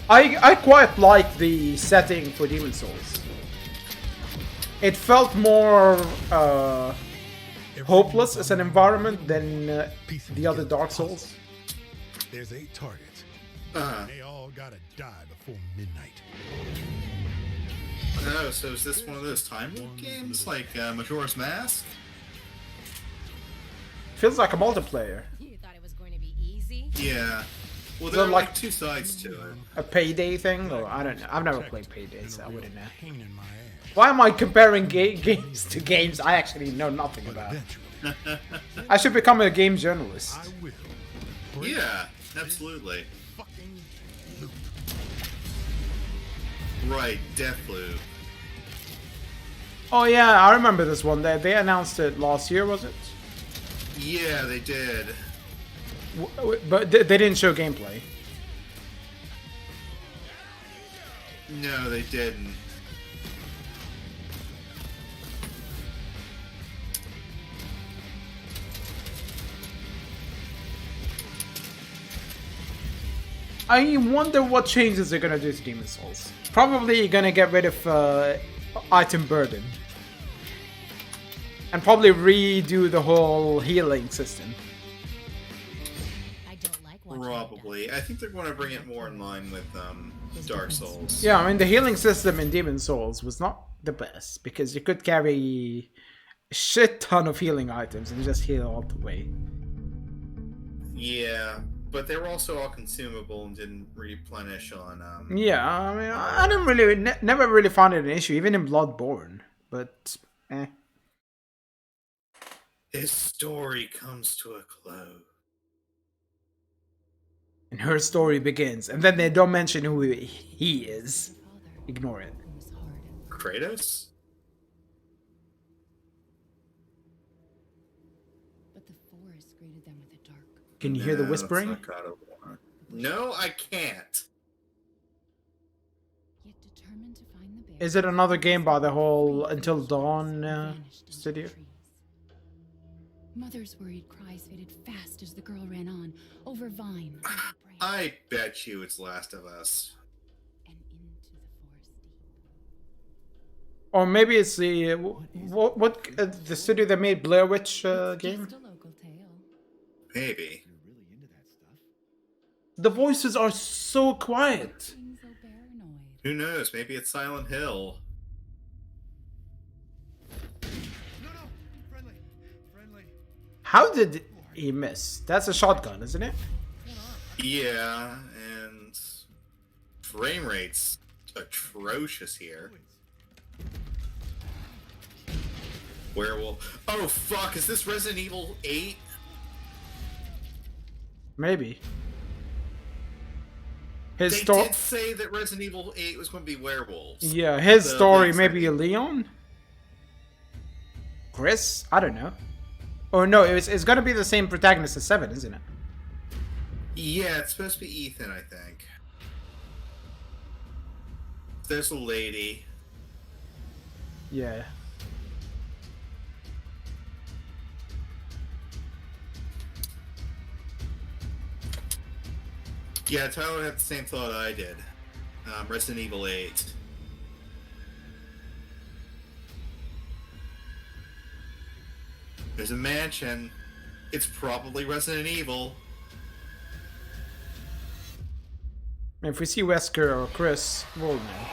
I quite like the setting for Demon Souls. It felt more hopeless as an environment than the other Dark Souls. There's 8 targets. They all gotta die before midnight. Oh, so is this one of those time loop games like Majora's Mask? Feels like a multiplayer. You thought it was going to be easy? Yeah. Well, Is there it are like like 2 sides to it. a Payday thing? Or I don't know. I've never played Payday, so I wouldn't know. Why am I comparing games to games I actually know nothing about? I should become a game journalist. Yeah, absolutely. Right, Deathloop. Oh yeah, I remember this one. They announced it last year, was it? Yeah, they did. But they didn't show gameplay. No, they didn't. I wonder what changes they're gonna do to Demon Souls. Probably gonna get rid of item burden. And probably redo the whole healing system. Probably. I think they're going to bring it more in line with Dark Souls. Yeah, I mean the healing system in Demon Souls was not the best because you could carry a shit ton of healing items and just heal all the way. Yeah, but they were also all consumable and didn't replenish on. Yeah, I mean I didn't really never really found it an issue even in Bloodborne, but eh. His story comes to a close. And her story begins, and then they don't mention who he is. Ignore it. Kratos? But the forest greeted them with a dark. Can you hear the whispering? No, I can't. Yet Is it another game by the whole Until Dawn studio? Mother's worried cries faded fast as the girl ran on, over vine. I bet you it's Last of Us. Or maybe it's the the studio that made Blair Witch game. Maybe. The voices are so quiet. Who knows? Maybe it's Silent Hill. How did he miss? That's a shotgun, isn't it? Yeah, and frame rate's atrocious here. Werewolf. Oh fuck, is this Resident Evil 8? Maybe. They did say that Resident Evil 8 was going to be werewolves. Yeah, his So story, that's maybe Leon? Chris? I don't know. Oh no, it's gonna be the same protagonist as 7, isn't it? Yeah, it's supposed to be Ethan, I think. There's a lady. Yeah. Yeah, Tyler had the same thought I did. Resident Evil 8. There's a mansion. It's probably Resident Evil. If we see Wesker or Chris, we'll know.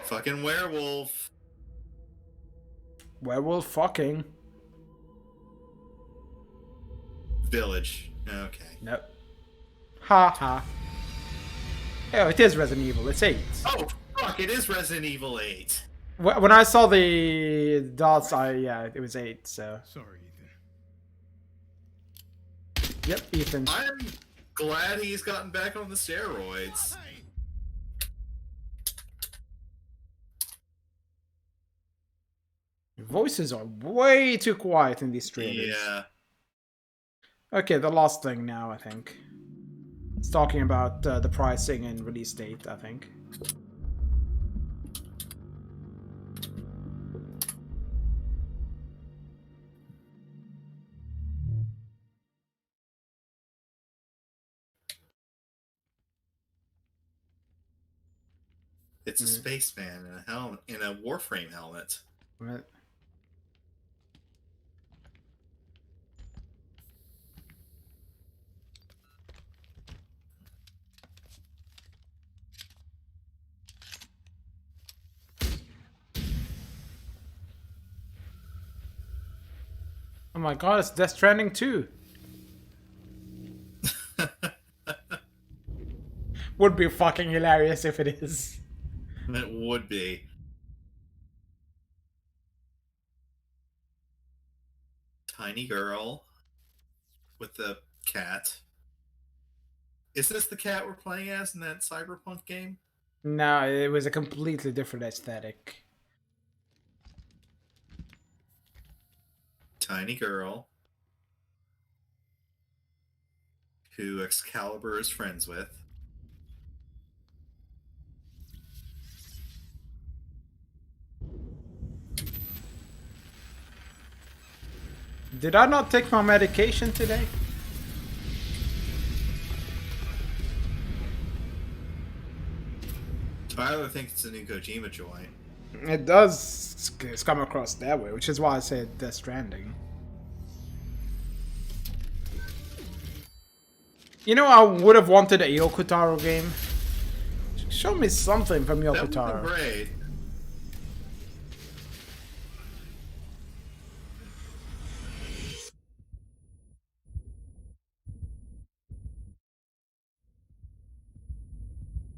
Fucking werewolf. Werewolf fucking. Village. Okay. Nope. Ha ha. Oh, it is Resident Evil. It's 8. Oh, fuck, it is Resident Evil 8. When I saw the dots, yeah, it was 8, so. Sorry, Ethan. Yep, Ethan. I'm glad he's gotten back on the steroids. Voices are way too quiet in these trailers. Yeah. Okay, the last thing now, I think. It's talking about the pricing and release date, I think. It's a spaceman in a helmet, in a Warframe helmet. Right. Oh my god, it's Death Stranding 2. Would be fucking hilarious if it is. It would be. Tiny girl with the cat. Is this the cat we're playing as in that Cyberpunk game? No, it was a completely different aesthetic. Tiny girl who Excalibur is friends with. Did I not take my medication today? Tyler thinks it's a new Kojima joint. It does come across that way, which is why I said Death Stranding. You know, I would have wanted a Yoko Taro game. Show me something from Yoko Taro. That would be great.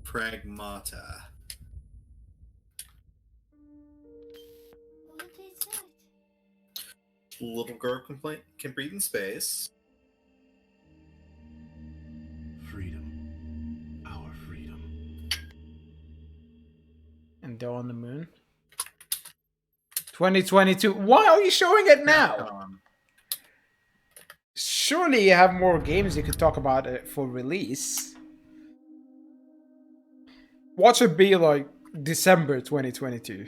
Pragmata. What is that? Little girl can breathe in space. Freedom. Our freedom. And they're on the moon. 2022. Why are you showing it now? Surely you have more games you could talk about for release. Watch it be like December 2022.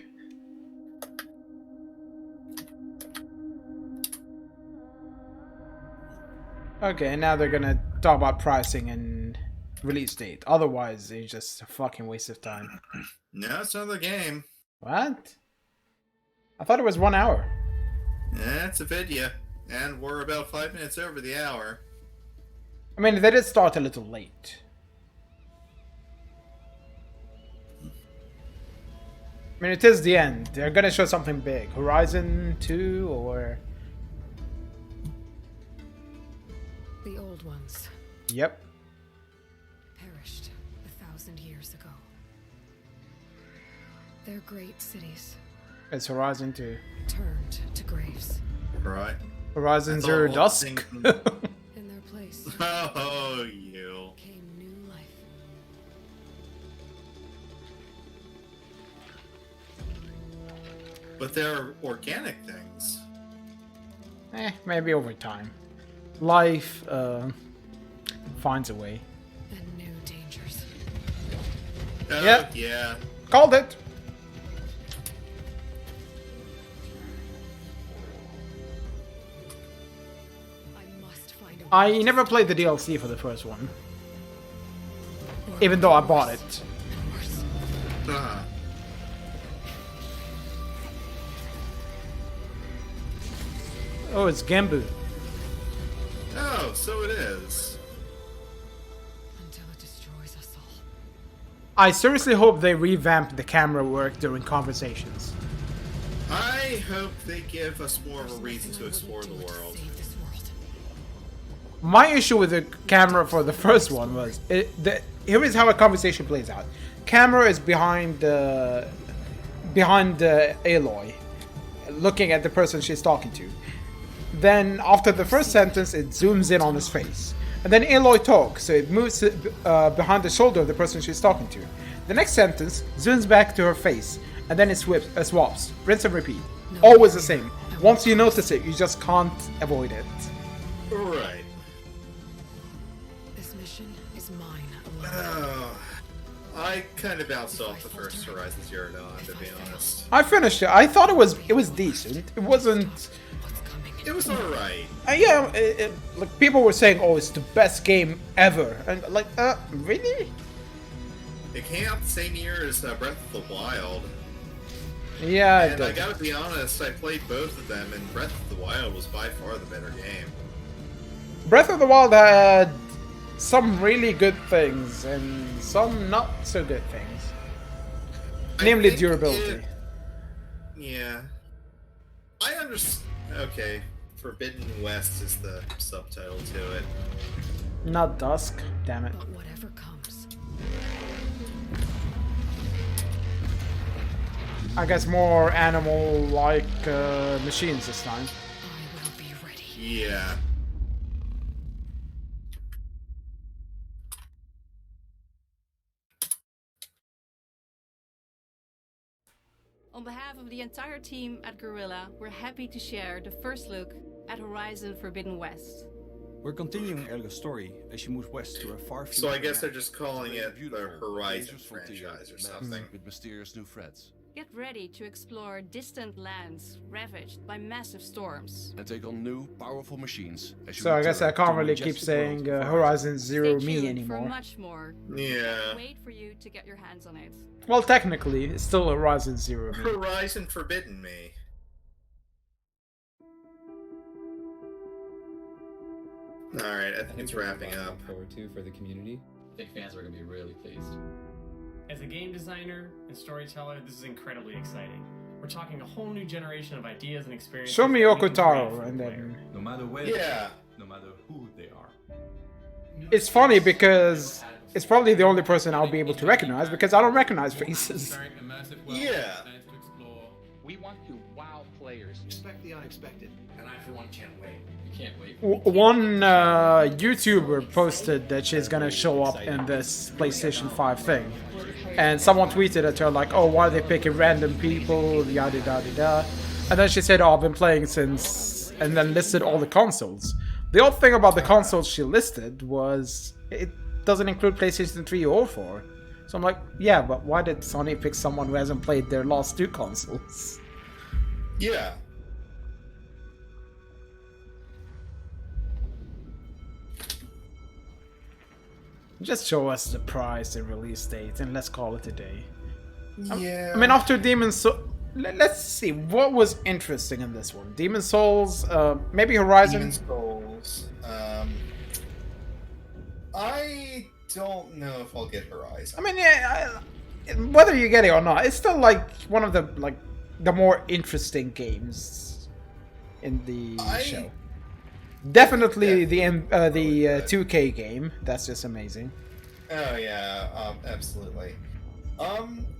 Okay, now they're gonna talk about pricing and release date. Otherwise, it's just a fucking waste of time. No, it's another game. What? I thought it was 1 hour. Yeah, it's a video. And we're about 5 minutes over the hour. I mean, they did start a little late. I mean, it is the end. They're gonna show something big. Horizon 2 or... The old ones Yep. perished 1,000 years ago. Their great cities It's Horizon 2. turned to graves. Right. Horizon That's Zero all Dusk. In their place Oh, you. came new life. But they're organic things. Maybe over time. Life finds a way. And new dangers. Yep. Yeah. Called it. I never played the DLC for the first one. Even though I bought it. Uh-huh. Oh, it's Gambu. Oh, so it is. Until it destroys us all. I seriously hope they revamp the camera work during conversations. I hope they give us more of a reason to explore the world. My issue with the camera for the first one was here is how a conversation plays out. Camera is behind Aloy, looking at the person she's talking to. Then after the first sentence, it zooms in on his face, and then Aloy talks, so it moves behind the shoulder of the person she's talking to. The next sentence zooms back to her face, and then it swaps, rinse and repeat. Always the same. Once you notice it, you just can't avoid it. Right. This mission is mine alone. Oh, I kind of bounced off the first Horizon Zero Dawn, to be honest. I finished it. I thought it was decent. It wasn't. It was alright. Yeah, like people were saying, "Oh, it's the best game ever," and like, really? It came out the same year as Breath of the Wild. Yeah, and I gotta be honest, I played both of them, and Breath of the Wild was by far the better game. Breath of the Wild had some really good things and some not so good things. Namely durability. Yeah. I understand. Okay. Forbidden West is the subtitle to it. Not Dusk, damn it. But whatever comes. I guess more animal-like machines this time. I will be ready. Yeah. On behalf of the entire team at Guerrilla, we're happy to share the first look at Horizon Forbidden West. We're continuing Elga's story as she moves west to a far future. So I guess they're just calling it the Horizon franchise or something. With mysterious new threats. Get ready to explore distant lands ravaged by massive storms. And take on new, powerful machines. So I guess I can't really keep saying Horizon Zero Me anymore. For much more. Yeah. Wait for you to get your hands on it. Well, technically, it's still Horizon Zero Me. Horizon Forbidden Me. Alright, I think it's wrapping up. Forward to for the community. I think fans are going to be really pleased. As a game designer and storyteller, this is incredibly exciting. We're talking a whole new generation of ideas and experiences. Show me that we can Yoko create for and the then... player. No matter where no matter who they are. It's funny because it's probably the only person I'll be able to recognize because I don't recognize faces. Yeah. We want to wow players. Expect the unexpected. And I, for one, can't wait. You can't wait. One YouTuber posted that she's gonna show up in this PlayStation 5 thing. And someone tweeted at her like, oh, why are they picking random people, yada yada yada. And then she said, oh, I've been playing since... And then listed all the consoles. The odd thing about the consoles she listed was it doesn't include PlayStation 3 or 4. So I'm like, yeah, but why did Sony pick someone who hasn't played their last 2 consoles? Yeah. Just show us the price and release date and let's call it a day. Yeah. I mean, after Demon's Souls... Let's see, what was interesting in this one? Demon's Souls, maybe Horizon? Demon's Souls. I don't know if I'll get Horizon. I mean, yeah, whether you get it or not, it's still like one of the more interesting games in the show. Definitely the 2K game. That's just amazing. Oh yeah, absolutely.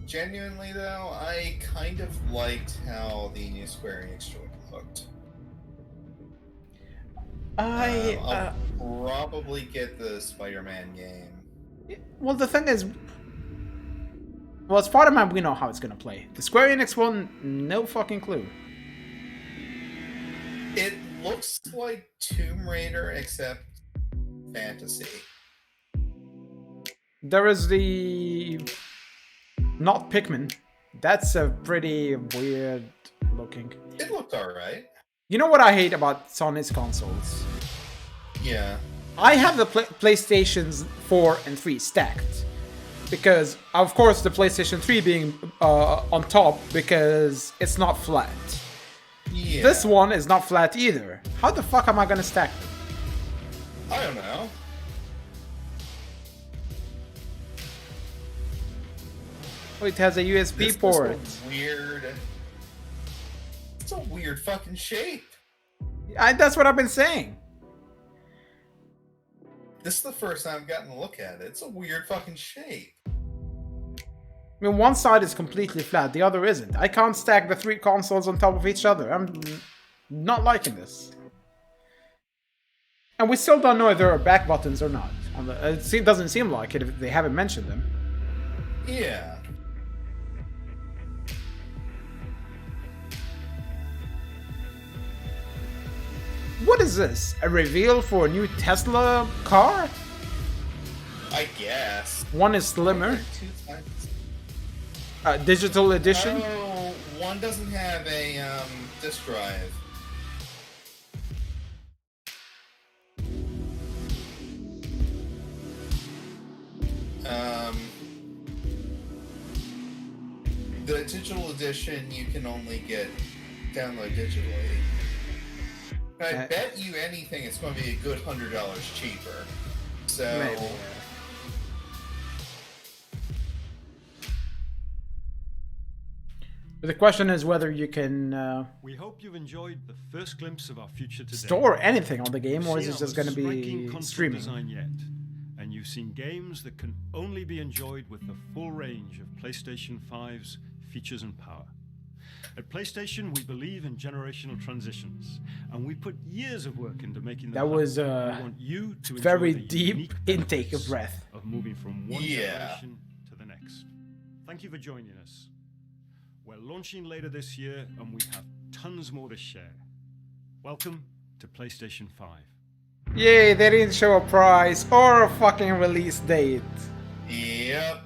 Genuinely though, I kind of liked how the new Square Enix joint looked. I'll probably get the Spider-Man game. Well, the thing is, well, Spider-Man, we know how it's gonna play. The Square Enix one, no fucking clue. It looks like Tomb Raider, except fantasy. There is the... not Pikmin. That's a pretty weird looking. It looked alright. You know what I hate about Sony's consoles? Yeah. I have the PlayStations 4 and 3 stacked. Because, of course, the PlayStation 3 being on top because it's not flat. Yeah. This one is not flat either. How the fuck am I gonna stack them? I don't know. Oh, it has a USB port. Weird. It's a weird fucking shape. That's what I've been saying. This is the first time I've gotten a look at it. It's a weird fucking shape. I mean, one side is completely flat, the other isn't. I can't stack the 3 consoles on top of each other. I'm not liking this. And we still don't know if there are back buttons or not. It doesn't seem like it if they haven't mentioned them. Yeah. What is this? A reveal for a new Tesla car? I guess. One is slimmer. Digital edition? Oh, one doesn't have a disk drive. The digital edition you can only download digitally. I bet you anything it's going to be a good $100 cheaper. So maybe. But the question is whether you can we hope you've enjoyed the first glimpse of our future today. Store anything on the game, or is it just going to be streaming? Design yet, and you've seen games that can only be enjoyed with the full range of PlayStation 5's features and power. At PlayStation, we believe in generational transitions, and we put years of work into making them. That was a very deep intake of breath. Of moving from one generation to the next. Thank you for joining us. We're launching later this year, and we have tons more to share. Welcome to PlayStation 5. Yay, they didn't show a price or a fucking release date. Yep.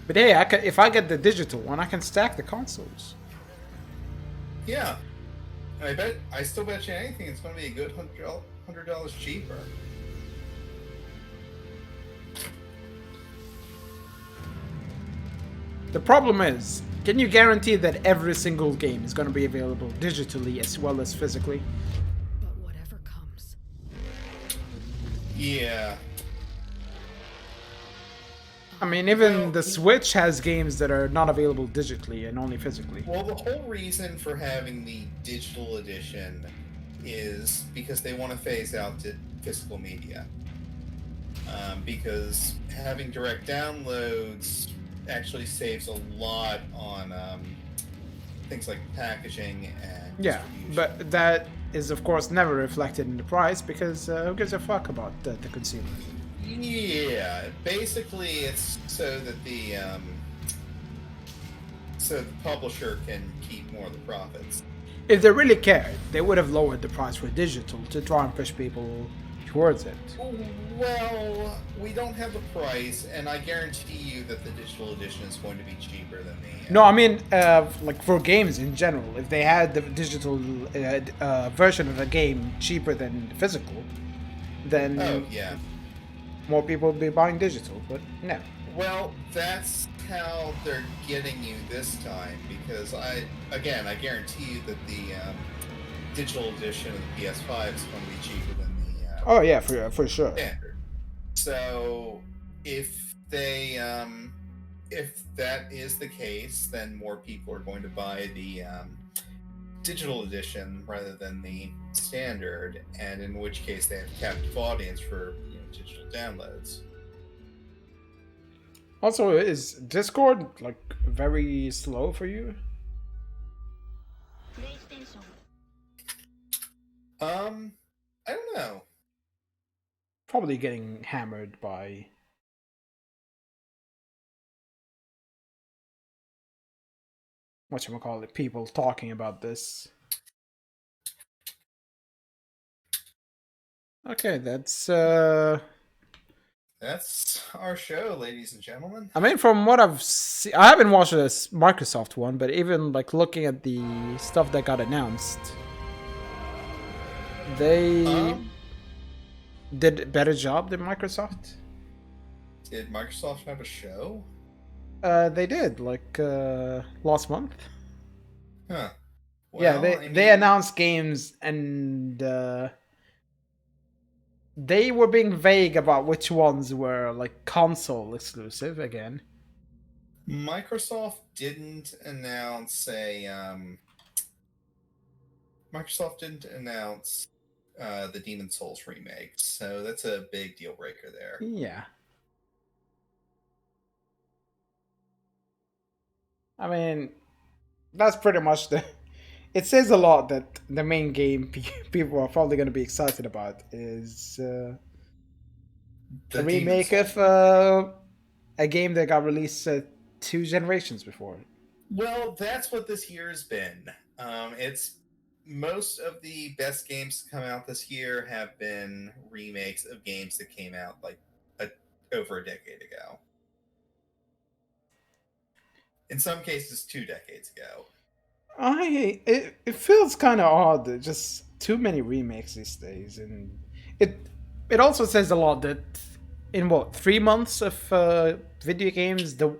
But hey, if I get the digital one, I can stack the consoles. Yeah. I still bet you anything it's going to be a good $100 cheaper. The problem is, can you guarantee that every single game is going to be available digitally as well as physically? But whatever comes. Yeah. I mean, even the Switch has games that are not available digitally and only physically. Well, the whole reason for having the digital edition is because they want to phase out physical media. Because having direct downloads actually saves a lot on things like packaging and but that is, of course, never reflected in the price because who gives a fuck about the consumer? Yeah, basically it's so that the publisher can keep more of the profits. If they really cared, they would have lowered the price for digital to try and push people towards it. Well, we don't have the price, and I guarantee you that the digital edition is going to be cheaper than the... No, I mean, like for games in general, if they had the digital version of the game cheaper than the physical, then Oh, yeah. more people would be buying digital, but no. Well, that's how they're getting you this time, because I guarantee you that the digital edition of the PS5 is going to be cheaper than the Oh yeah, for sure. standard. So if they if that is the case, then more people are going to buy the digital edition rather than the standard, and in which case they have captive audience for digital downloads. Also, is Discord like very slow for you? I don't know. Probably getting hammered by whatchamacallit, people talking about this. Okay, that's our show, ladies and gentlemen. I mean, from what I've seen, I haven't watched this Microsoft one, but even like looking at the stuff that got announced, they did a better job than Microsoft. Did Microsoft have a show? They did, like last month. Huh. Well, Yeah, they announced games, and they were being vague about which ones were like console exclusive again. Microsoft didn't announce the Demon's Souls remake, so that's a big deal breaker there. Yeah. I mean, that's pretty much the... It says a lot that the main game people are probably going to be excited about is the remake of a game that got released 2 generations before. Well, that's what this year has been. It's most of the best games to come out this year have been remakes of games that came out like over a decade ago. In some cases, 2 decades ago. It feels kind of odd that just too many remakes these days, and it also says a lot that in 3 months of video games, the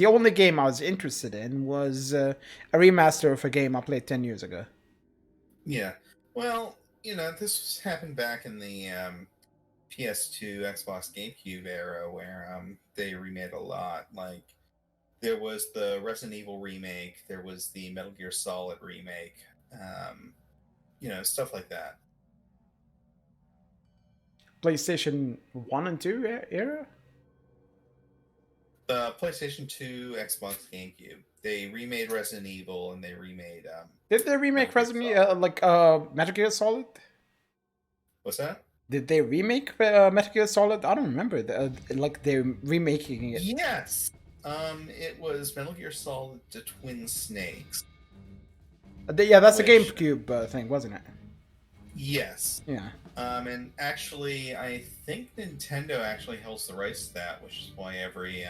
only game I was interested in was a remaster of a game I played 10 years ago. Yeah, well, this happened back in the PS2, Xbox, GameCube era, where they remade a lot. Like, there was the Resident Evil remake, there was the Metal Gear Solid remake, stuff like that. PlayStation 1 and 2 era? PlayStation 2, Xbox, GameCube. They remade Resident Evil, and they remade... Did they remake Metal Gear Solid? What's that? Did they remake Metal Gear Solid? I don't remember. They're remaking it. Yes! It was Metal Gear Solid to Twin Snakes. Yeah, that's a GameCube thing, wasn't it? Yes. Yeah. And actually, I think Nintendo actually holds the rights to that, which is why every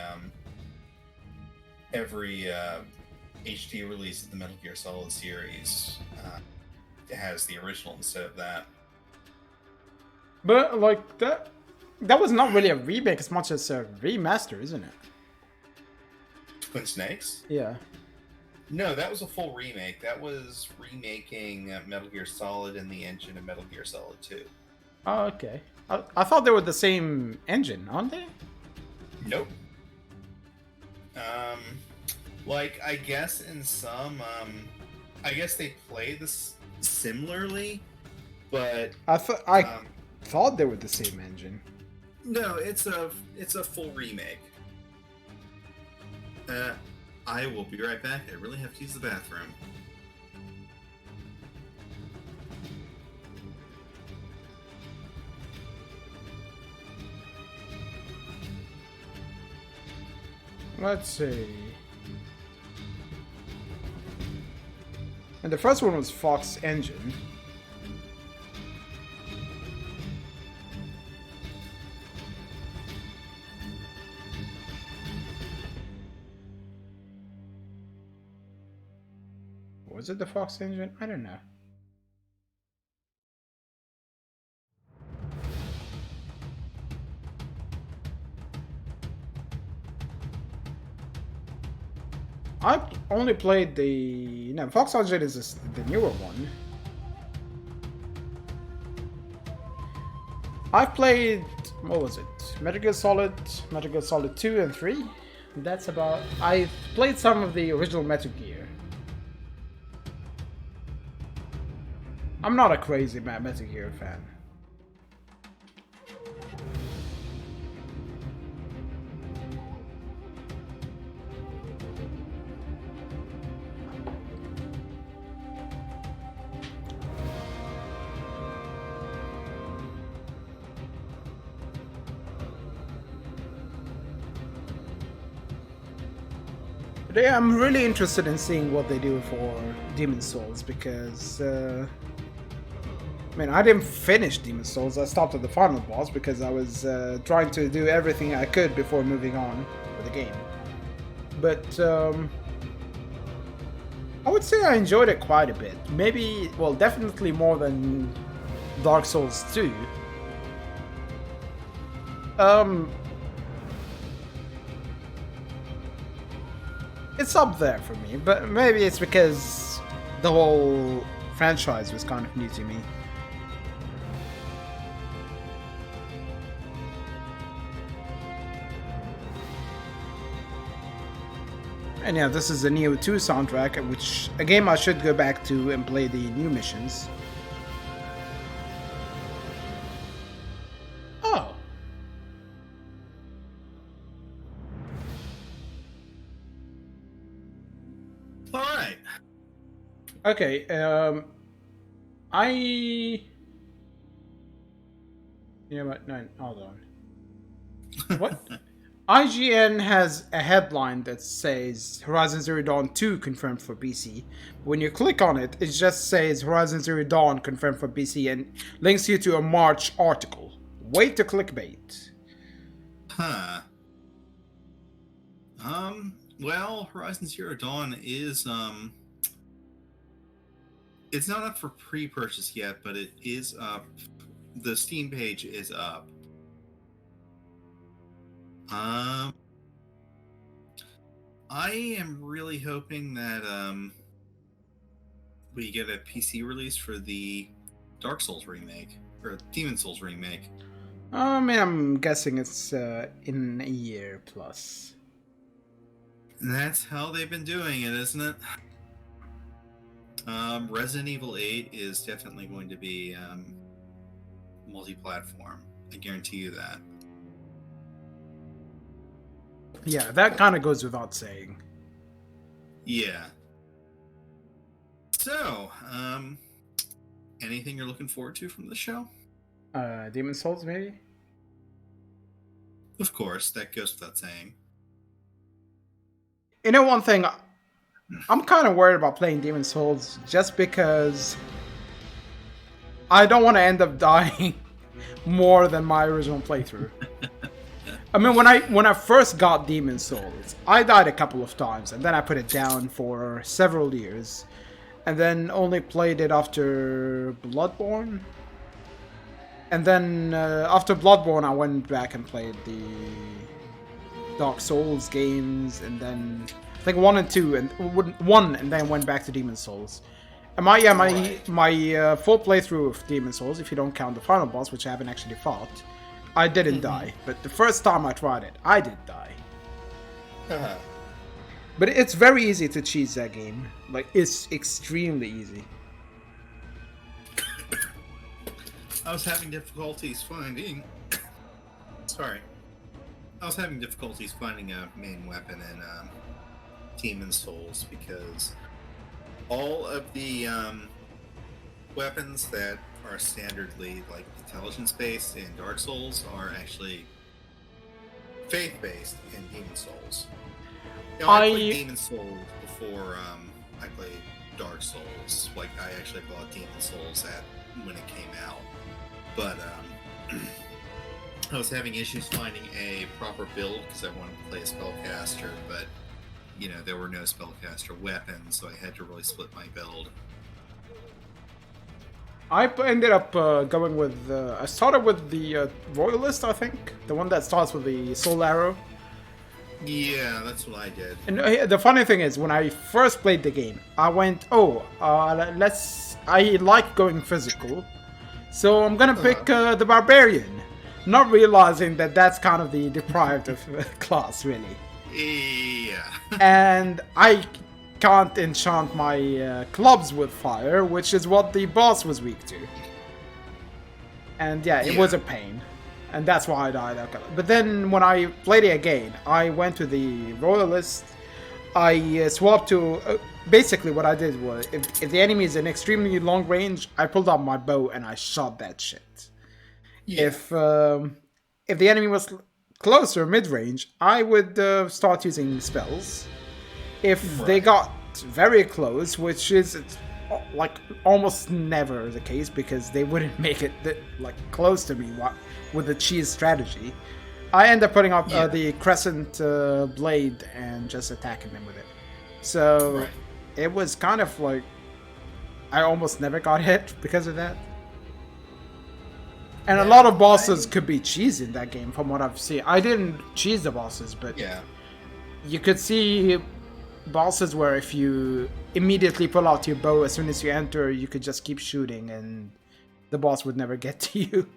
HD release of the Metal Gear Solid series has the original instead of that. But like that was not really a remake as much as a remaster, isn't it? Twin Snakes? Yeah. No, that was a full remake. That was remaking Metal Gear Solid in the engine of Metal Gear Solid 2. Oh, okay. I thought they were the same engine, aren't they? Nope. I guess in some, I guess they play this similarly, but I thought they were the same engine. No, it's a full remake. I will be right back. I really have to use the bathroom. Let's see. And the first one was Fox Engine. Was it the Fox engine? I don't know. I only played the... No, Fox engine is the newer one. I've played... What was it? Metal Gear Solid 2 and 3? That's about... I've played some of the original Metal Gear. I'm not a crazy Metal Gear fan. Yeah, I'm really interested in seeing what they do for Demon's Souls because, I mean, I didn't finish Demon's Souls. I stopped at the final boss because I was trying to do everything I could before moving on with the game. But I would say I enjoyed it quite a bit. Maybe, well, definitely more than Dark Souls 2. It's up there for me, but maybe it's because the whole franchise was kind of new to me. And yeah, this is the Neo 2 soundtrack, which a game I should go back to and play the new missions. Oh. Alright. Okay, You know what? No, hold on. What? IGN has a headline that says Horizon Zero Dawn 2 confirmed for PC. When you click on it, it just says Horizon Zero Dawn confirmed for PC and links you to a March article. Wait to clickbait. Huh. Well, Horizon Zero Dawn is, it's not up for pre-purchase yet, but it is up. The Steam page is up. I am really hoping that, we get a PC release for the Dark Souls remake, or Demon Souls remake. I'm guessing it's in a year plus. That's how they've been doing it, isn't it? Resident Evil 8 is definitely going to be multi-platform. I guarantee you that. Yeah, that kind of goes without saying. Yeah. So, anything you're looking forward to from the show? Demon Souls, maybe? Of course, that goes without saying. You know one thing, I'm kind of worried about playing Demon Souls just because I don't want to end up dying more than my original playthrough. I mean, when I first got Demon Souls, I died a couple of times, and then I put it down for several years, and then only played it after Bloodborne. And then after Bloodborne, I went back and played the Dark Souls games, and then I think 1 and 2, and 1, and then went back to Demon Souls. And my full playthrough of Demon Souls, if you don't count the final boss, which I haven't actually fought, I didn't die. But the first time I tried it, I did die. But it's very easy to cheese that game. Like, it's extremely easy. I was having difficulties finding... Sorry. I was having difficulties finding a main weapon in Demon Souls because all of the weapons that are standardly like intelligence-based in Dark Souls are actually faith-based in Demon Souls. You know, I played Demon Souls before I played Dark Souls. Like, I actually bought Demon Souls when it came out. But I was having issues finding a proper build because I wanted to play a spellcaster, but there were no spellcaster weapons, so I had to really split my build. I ended up going with... I started with the Royalist, I think. The one that starts with the Soul Arrow. Yeah, that's what I did. And the funny thing is, when I first played the game, I went, I like going physical, so I'm gonna pick the Barbarian. Not realizing that that's kind of the deprived of class, really. Yeah. And I can't enchant my clubs with fire, which is what the boss was weak to. And yeah, it was a pain. And that's why I died. But then when I played it again, I went to the Royalist. I swapped to... basically what I did was, if the enemy is in extremely long range, I pulled out my bow and I shot that shit. Yeah. If the enemy was closer, mid-range, I would start using spells. If they got very close, which is like almost never the case because they wouldn't make it like close to me with the cheese strategy, I end up putting up the crescent blade and just attacking them with it. So it was kind of like I almost never got hit because of that. And a lot of bosses could be cheesy in that game from what I've seen. I didn't cheese the bosses, but you could see bosses where if you immediately pull out your bow as soon as you enter, you could just keep shooting and the boss would never get to you.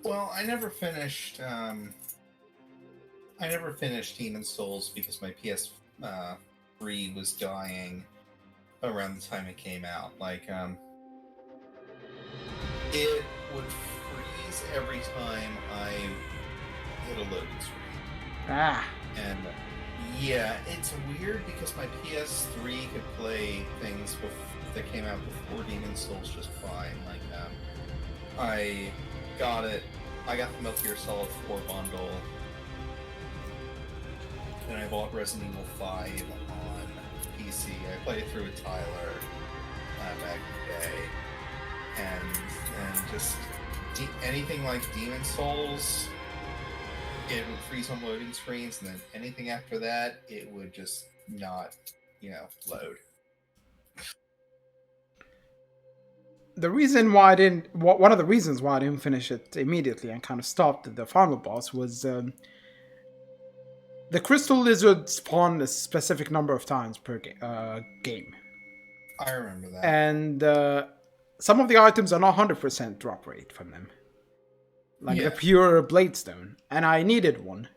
Well, I never finished Demon Souls because my PS3 was dying around the time it came out. Like, it would freeze every time I hit a loading screen. And yeah, it's weird because my PS3 could play things that came out before Demon Souls just fine. Like, I got the Metal Gear Solid 4 bundle, and I bought Resident Evil 5 on PC. I played it through with Tyler back in the day, and just anything like Demon Souls, it would freeze on loading screens, and then anything after that, it would just not, load. The reason why I didn't... One of the reasons why I didn't finish it immediately and kind of stopped at the final boss was the Crystal Lizard spawned a specific number of times per game. I remember that. And some of the items are not 100% drop rate from them. Like the pure Bladestone. And I needed one.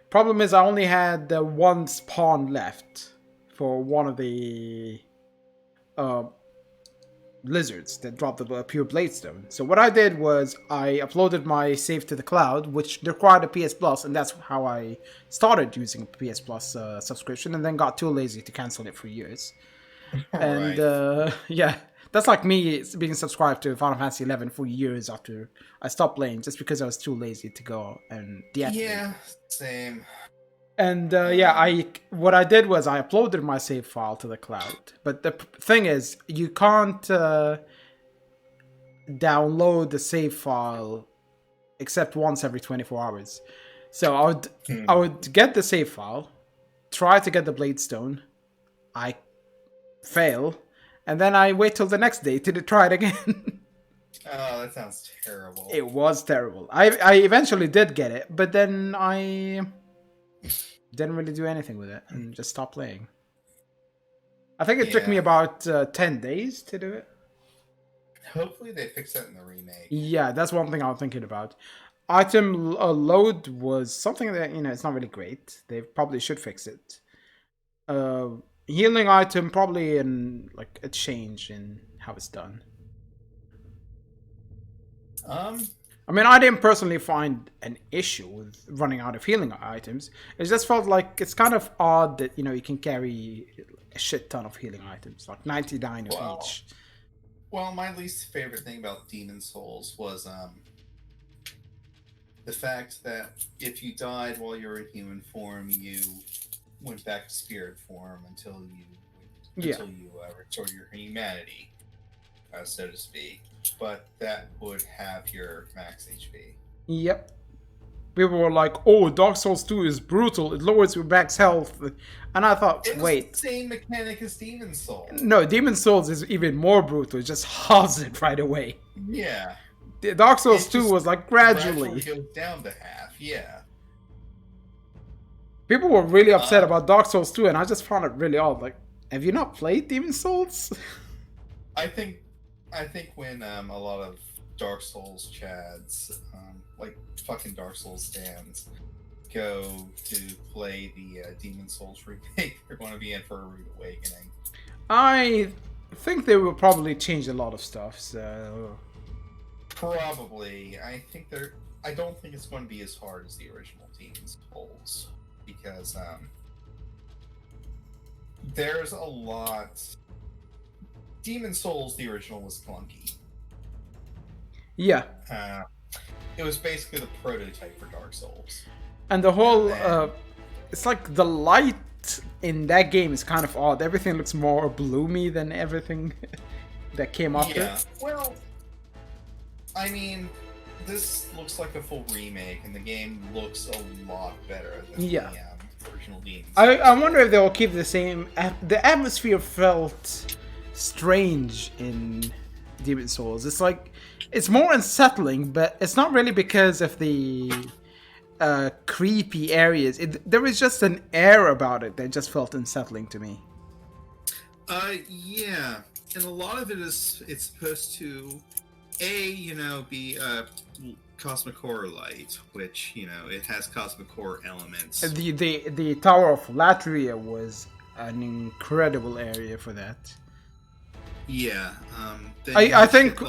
Problem is I only had one spawn left for one of the lizards that dropped the pure Bladestone. So what I did was I uploaded my save to the cloud, which required a PS Plus, and that's how I started using PS Plus subscription, and then got too lazy to cancel it for years. And that's like me being subscribed to Final Fantasy 11 for years after I stopped playing, just because I was too lazy to go and deactivate. Yeah, same. And what I did was I uploaded my save file to the cloud. But the thing is, you can't download the save file except once every 24 hours. So I would get the save file, try to get the Bladestone, I fail, and then I wait till the next day to try it again. Oh, that sounds terrible. It was terrible. I eventually did get it, but then I didn't really do anything with it and just stopped playing. I think it took me about 10 days to do it. Hopefully they fix that in the remake. Yeah, that's one thing I'm thinking about. Item load was something that, it's not really great. They probably should fix it. Healing item, probably in like a change in how it's done. I mean, I didn't personally find an issue with running out of healing items. It just felt like it's kind of odd that, you can carry a shit ton of healing items, like 99 of each. Well, my least favorite thing about Demon Souls was the fact that if you died while you were in human form, you went back to spirit form until you restored your humanity, so to speak. But that would have your max HP. Yep. people were like, "Oh, Dark Souls 2 is brutal. It lowers your back's health," and I thought, It was wait, the same mechanic as Demon Souls. no, Demon Souls is even more brutal. It just halves it right away. Yeah. The Dark Souls 2 was like gradually. goes down to half. Yeah. People were really upset about Dark Souls 2, and I just found it really odd. Like, have you not played Demon Souls? I think when a lot of Dark Souls chads, like fucking Dark Souls stands, go to play the Demon Souls remake, they're going to be in for a rude awakening. I think they will probably change a lot of stuff, so... Probably. I don't think it's going to be as hard as the original Demon Souls, because there's a lot... Demon Souls, the original, was clunky. Yeah. It was basically the prototype for Dark Souls. And the whole, it's like the light in that game is kind of odd. Everything looks more bloomy than everything that came after. Yeah, well, I mean, this looks like a full remake, and the game looks a lot better than the original Demon Souls. I wonder if they'll keep the same... The atmosphere felt strange in Demon Souls. It's like... It's more unsettling, but it's not really because of the creepy areas. There was just an air about it that just felt unsettling to me. Yeah, and a lot of it's supposed to, be cosmic horror light, which it has cosmic horror elements. The Tower of Latria was an incredible area for that. Yeah, I think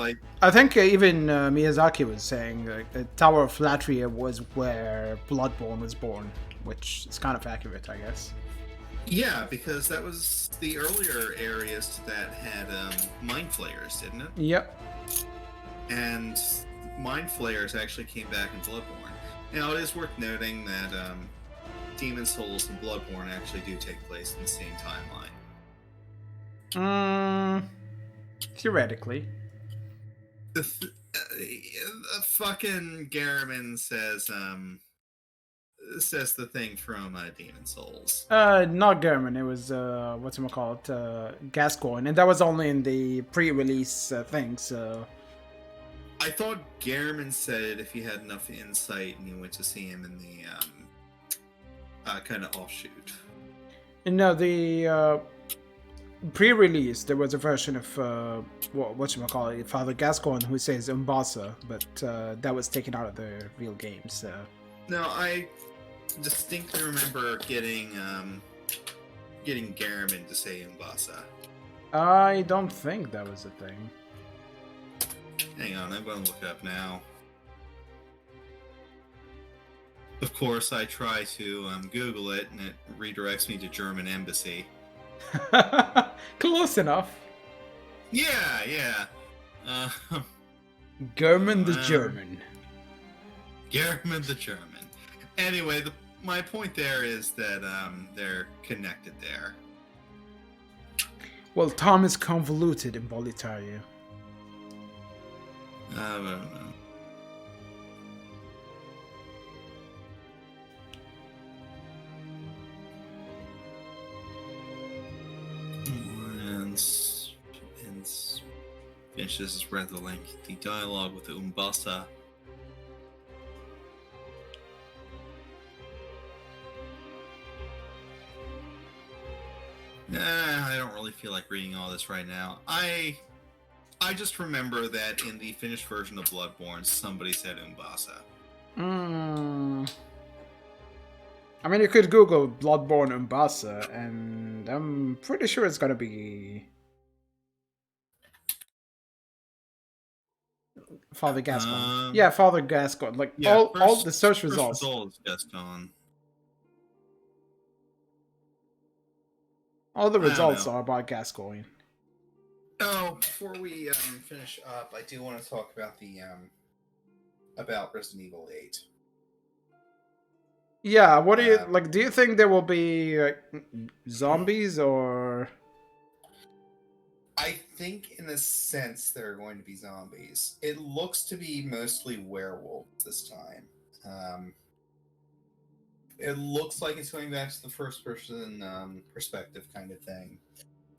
even Miyazaki was saying the Tower of Latria was where Bloodborne was born, which is kind of accurate, I guess. Yeah, because that was the earlier areas that had mind flayers, didn't it? Yep. And mind flayers actually came back in Bloodborne. Now, it is worth noting that Demon Souls and Bloodborne actually do take place in the same timeline. Theoretically. Fucking Garriman says the thing from Demon Souls. Not German. It was Gascoigne, and that was only in the pre-release thing. So I thought Garriman said if you had enough insight and you went to see him in the kind of offshoot. No, the pre-release there was a version of Father Gascoigne who says Umbasa, but that was taken out of the real game. So no, I distinctly remember getting Garriman to say Umbasa. I don't think that was a thing. Hang on, I'm going to look it up now. Of course, I try to Google it, and it redirects me to German embassy. Close enough. Yeah. German the German. German the German. Anyway, my point there is that they're connected there. Well, Tom is convoluted in Boletaria. I don't know. And finishes is rather lengthy dialogue with the Umbasa. I don't really feel like reading all this right now. I just remember that in the finished version of Bloodborne, somebody said Umbasa. I mean, you could Google Bloodborne Umbasa, and I'm pretty sure it's gonna be Father Gascoigne. Yeah, Father Gascoigne. Like all the search results. Gascoigne. All the results are about Gascoigne. Oh, before we finish up, I do want to talk about the about Resident Evil 8. Yeah, what do you like? Do you think there will be zombies or? I think, in a sense, there are going to be zombies. It looks to be mostly werewolves this time. It looks like it's going back to the first-person perspective kind of thing.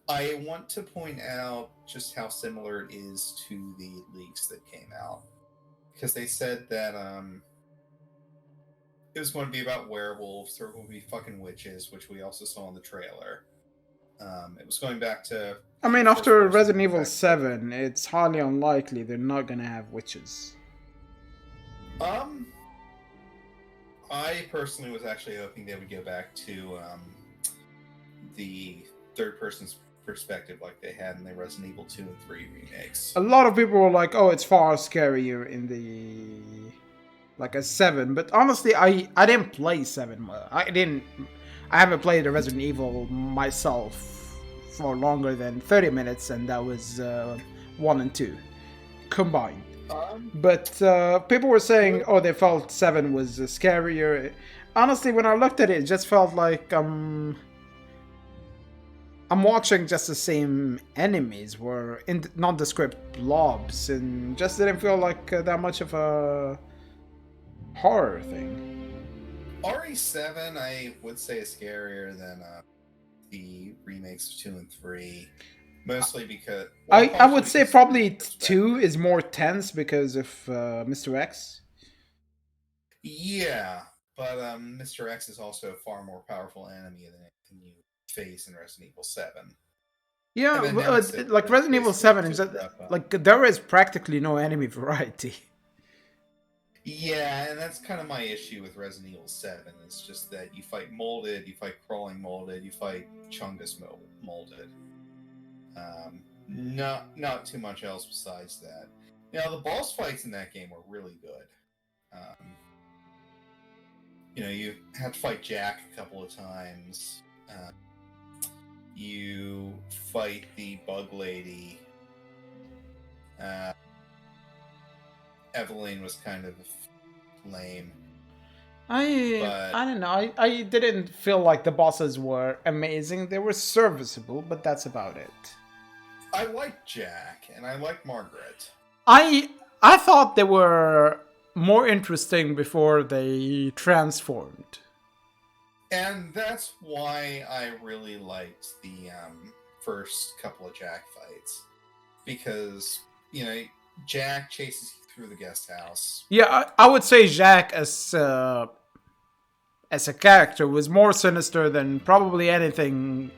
I want to point out just how similar it is to the leaks that came out. Because they said that it was going to be about werewolves, there were going to be fucking witches, which we also saw in the trailer. It was going back to... I mean, after Resident Evil 7, it's highly unlikely they're not gonna have witches. I personally was actually hoping they would go back to the third-person perspective like they had in the Resident Evil 2 and 3 remakes. A lot of people were like, oh, it's far scarier in the... like a 7, but honestly, I didn't play 7. I haven't played a Resident Evil myself for longer than 30 minutes, and that was 1 and 2 combined. But people were saying, oh, they felt 7 was scarier. Honestly, when I looked at it, it just felt like I'm watching just the same enemies, were in nondescript blobs, and just didn't feel like that much of a horror thing. RE7, I would say, is scarier than the remakes of 2 and 3. Mostly because... Well, I would say probably 2 is more tense because of Mr. X. Yeah, but Mr. X is also a far more powerful enemy than you face in Resident Evil 7. Yeah, like Resident Evil 7 is like there is practically no enemy variety. Yeah, and that's kind of my issue with Resident Evil 7. It's just that you fight Molded, you fight Crawling Molded, you fight Chungus Molded. Not too much else besides that. Now, the boss fights in that game were really good. You had to fight Jack a couple of times. You fight the Bug Lady. Evelyn was kind of lame. I don't know. I didn't feel like the bosses were amazing. They were serviceable, but that's about it. I like Jack, and I like Margaret. I thought they were more interesting before they transformed. And that's why I really liked the first couple of Jack fights. Because, Jack chases you through the guest house. Yeah, I would say Jack as a character was more sinister than probably anything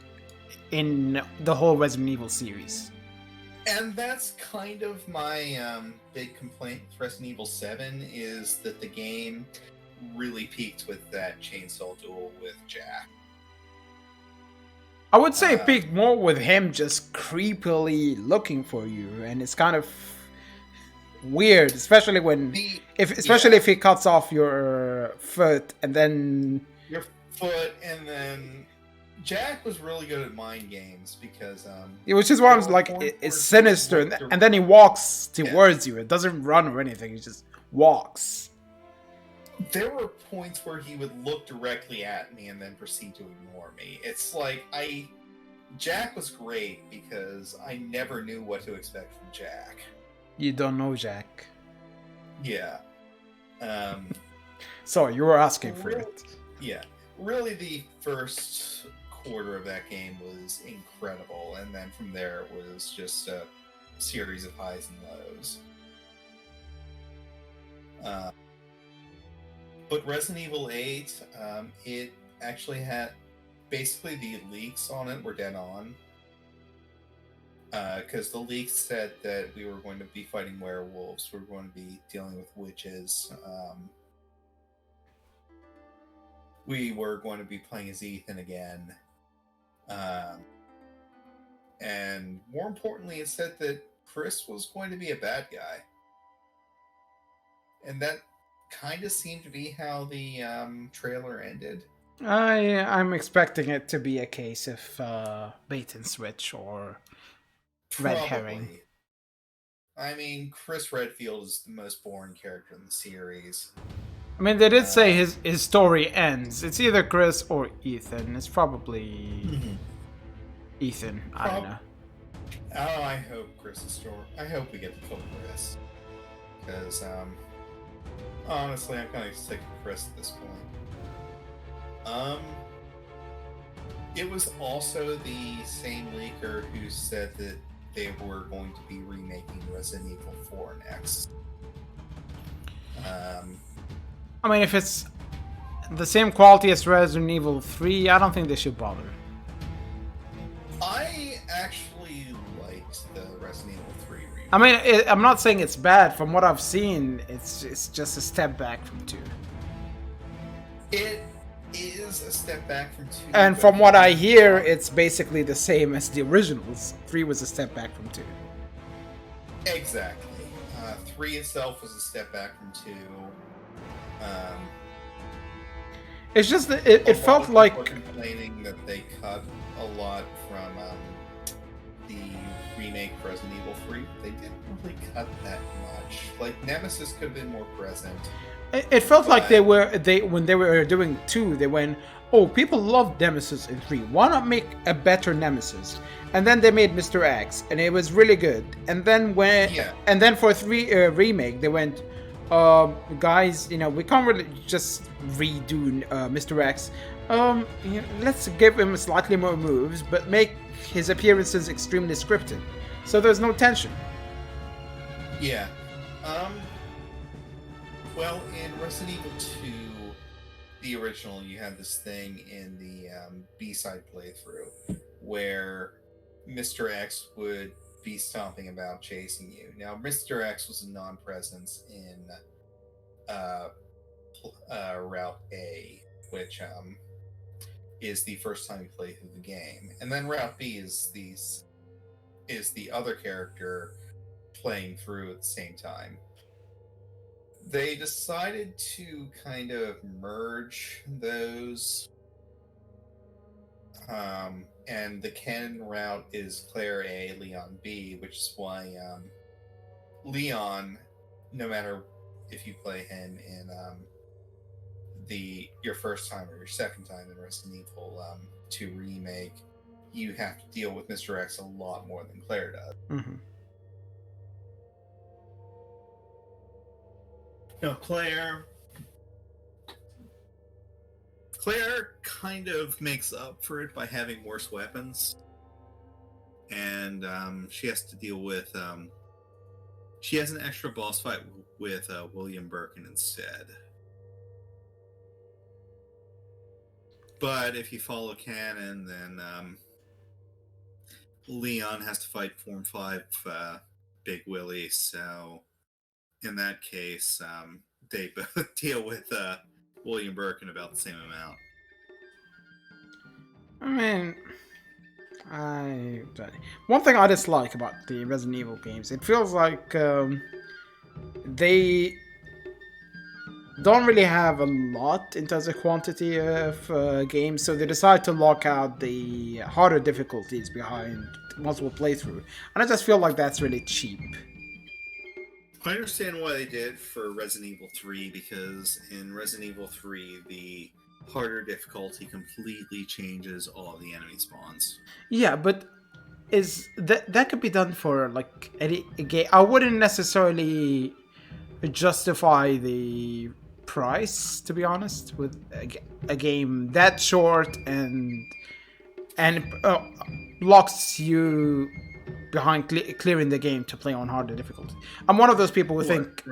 in the whole Resident Evil series. And that's kind of my big complaint with Resident Evil 7 is that the game really peaked with that chainsaw duel with Jack. I would say it peaked more with him just creepily looking for you, and it's kind of weird, especially if he cuts off your foot and then Jack was really good at mind games because which is why I was like, it's sinister, and then he walks towards you. It doesn't run or anything, he just walks. There were points where he would look directly at me and then proceed to ignore me. It's like Jack was great because I never knew what to expect from Jack. You don't know Jack. Yeah. So you were asking for it. Yeah. Really, the first quarter of that game was incredible, and then from there it was just a series of highs and lows. But Resident Evil 8, it actually had... Basically, the leaks on it were dead on. Because the leaks said that we were going to be fighting werewolves, we were going to be dealing with witches, we were going to be playing as Ethan again. And more importantly, it said that Chris was going to be a bad guy. And that kind of seemed to be how the trailer ended. I'm expecting it to be a case of bait and switch or red herring. I mean, Chris Redfield is the most boring character in the series. I mean, they did say his story ends. It's either Chris or Ethan. It's probably Ethan. I don't know. Oh, I hope Chris's story. I hope we get to kill Chris. Because, honestly, I'm kind of sick of Chris at this point. It was also the same leaker who said that they were going to be remaking Resident Evil 4 next. I mean, if it's the same quality as Resident Evil 3, I don't think they should bother. I actually liked the Resident Evil 3 remake. I mean, I'm not saying it's bad. From what I've seen, it's just a step back from 2. It is a step back from 2. And from what I hear, it's basically the same as the originals. 3 was a step back from 2. Exactly. 3 itself was a step back from 2. It's just that it felt like complaining that they cut a lot from the remake Resident Evil 3. They didn't really cut that much. Like, Nemesis could have been more present. It felt like when they were doing 2, they went, oh, people love Nemesis in 3. Why not make a better Nemesis? And then they made Mr. X, and it was really good. And then for 3 remake, they went, guys, we can't really just redo Mr. X. Let's give him slightly more moves, but make his appearances extremely scripted, so there's no tension. Yeah. Well, in Resident Evil 2, the original, you had this thing in the B-side playthrough where Mr. X would be stomping about chasing you. Now, Mr. X was a non-presence in Route A, which is the first time you play through the game. And then Route B is the other character playing through at the same time. They decided to kind of merge those. And the canon route is Claire A, Leon B, which is why Leon, no matter if you play him in your first time or your second time in Resident Evil 2 Remake, you have to deal with Mr. X a lot more than Claire does. Mm-hmm. No, Claire kind of makes up for it by having worse weapons. And she has to deal with... she has an extra boss fight with William Birkin instead. But if you follow canon, then Leon has to fight Form 5 Big Willie, so... in that case, they both deal with William Birkin about the same amount. I mean, one thing I dislike about the Resident Evil games, it feels like they don't really have a lot in terms of quantity of games, so they decide to lock out the harder difficulties behind multiple playthrough, and I just feel like that's really cheap. I understand why they did for Resident Evil 3, because in Resident Evil 3, the harder difficulty completely changes all the enemy spawns. Yeah, but is that could be done for like any game? I wouldn't necessarily justify the price, to be honest, with a game that short and locks you behind clearing the game to play on harder difficulty. I'm one of those people who think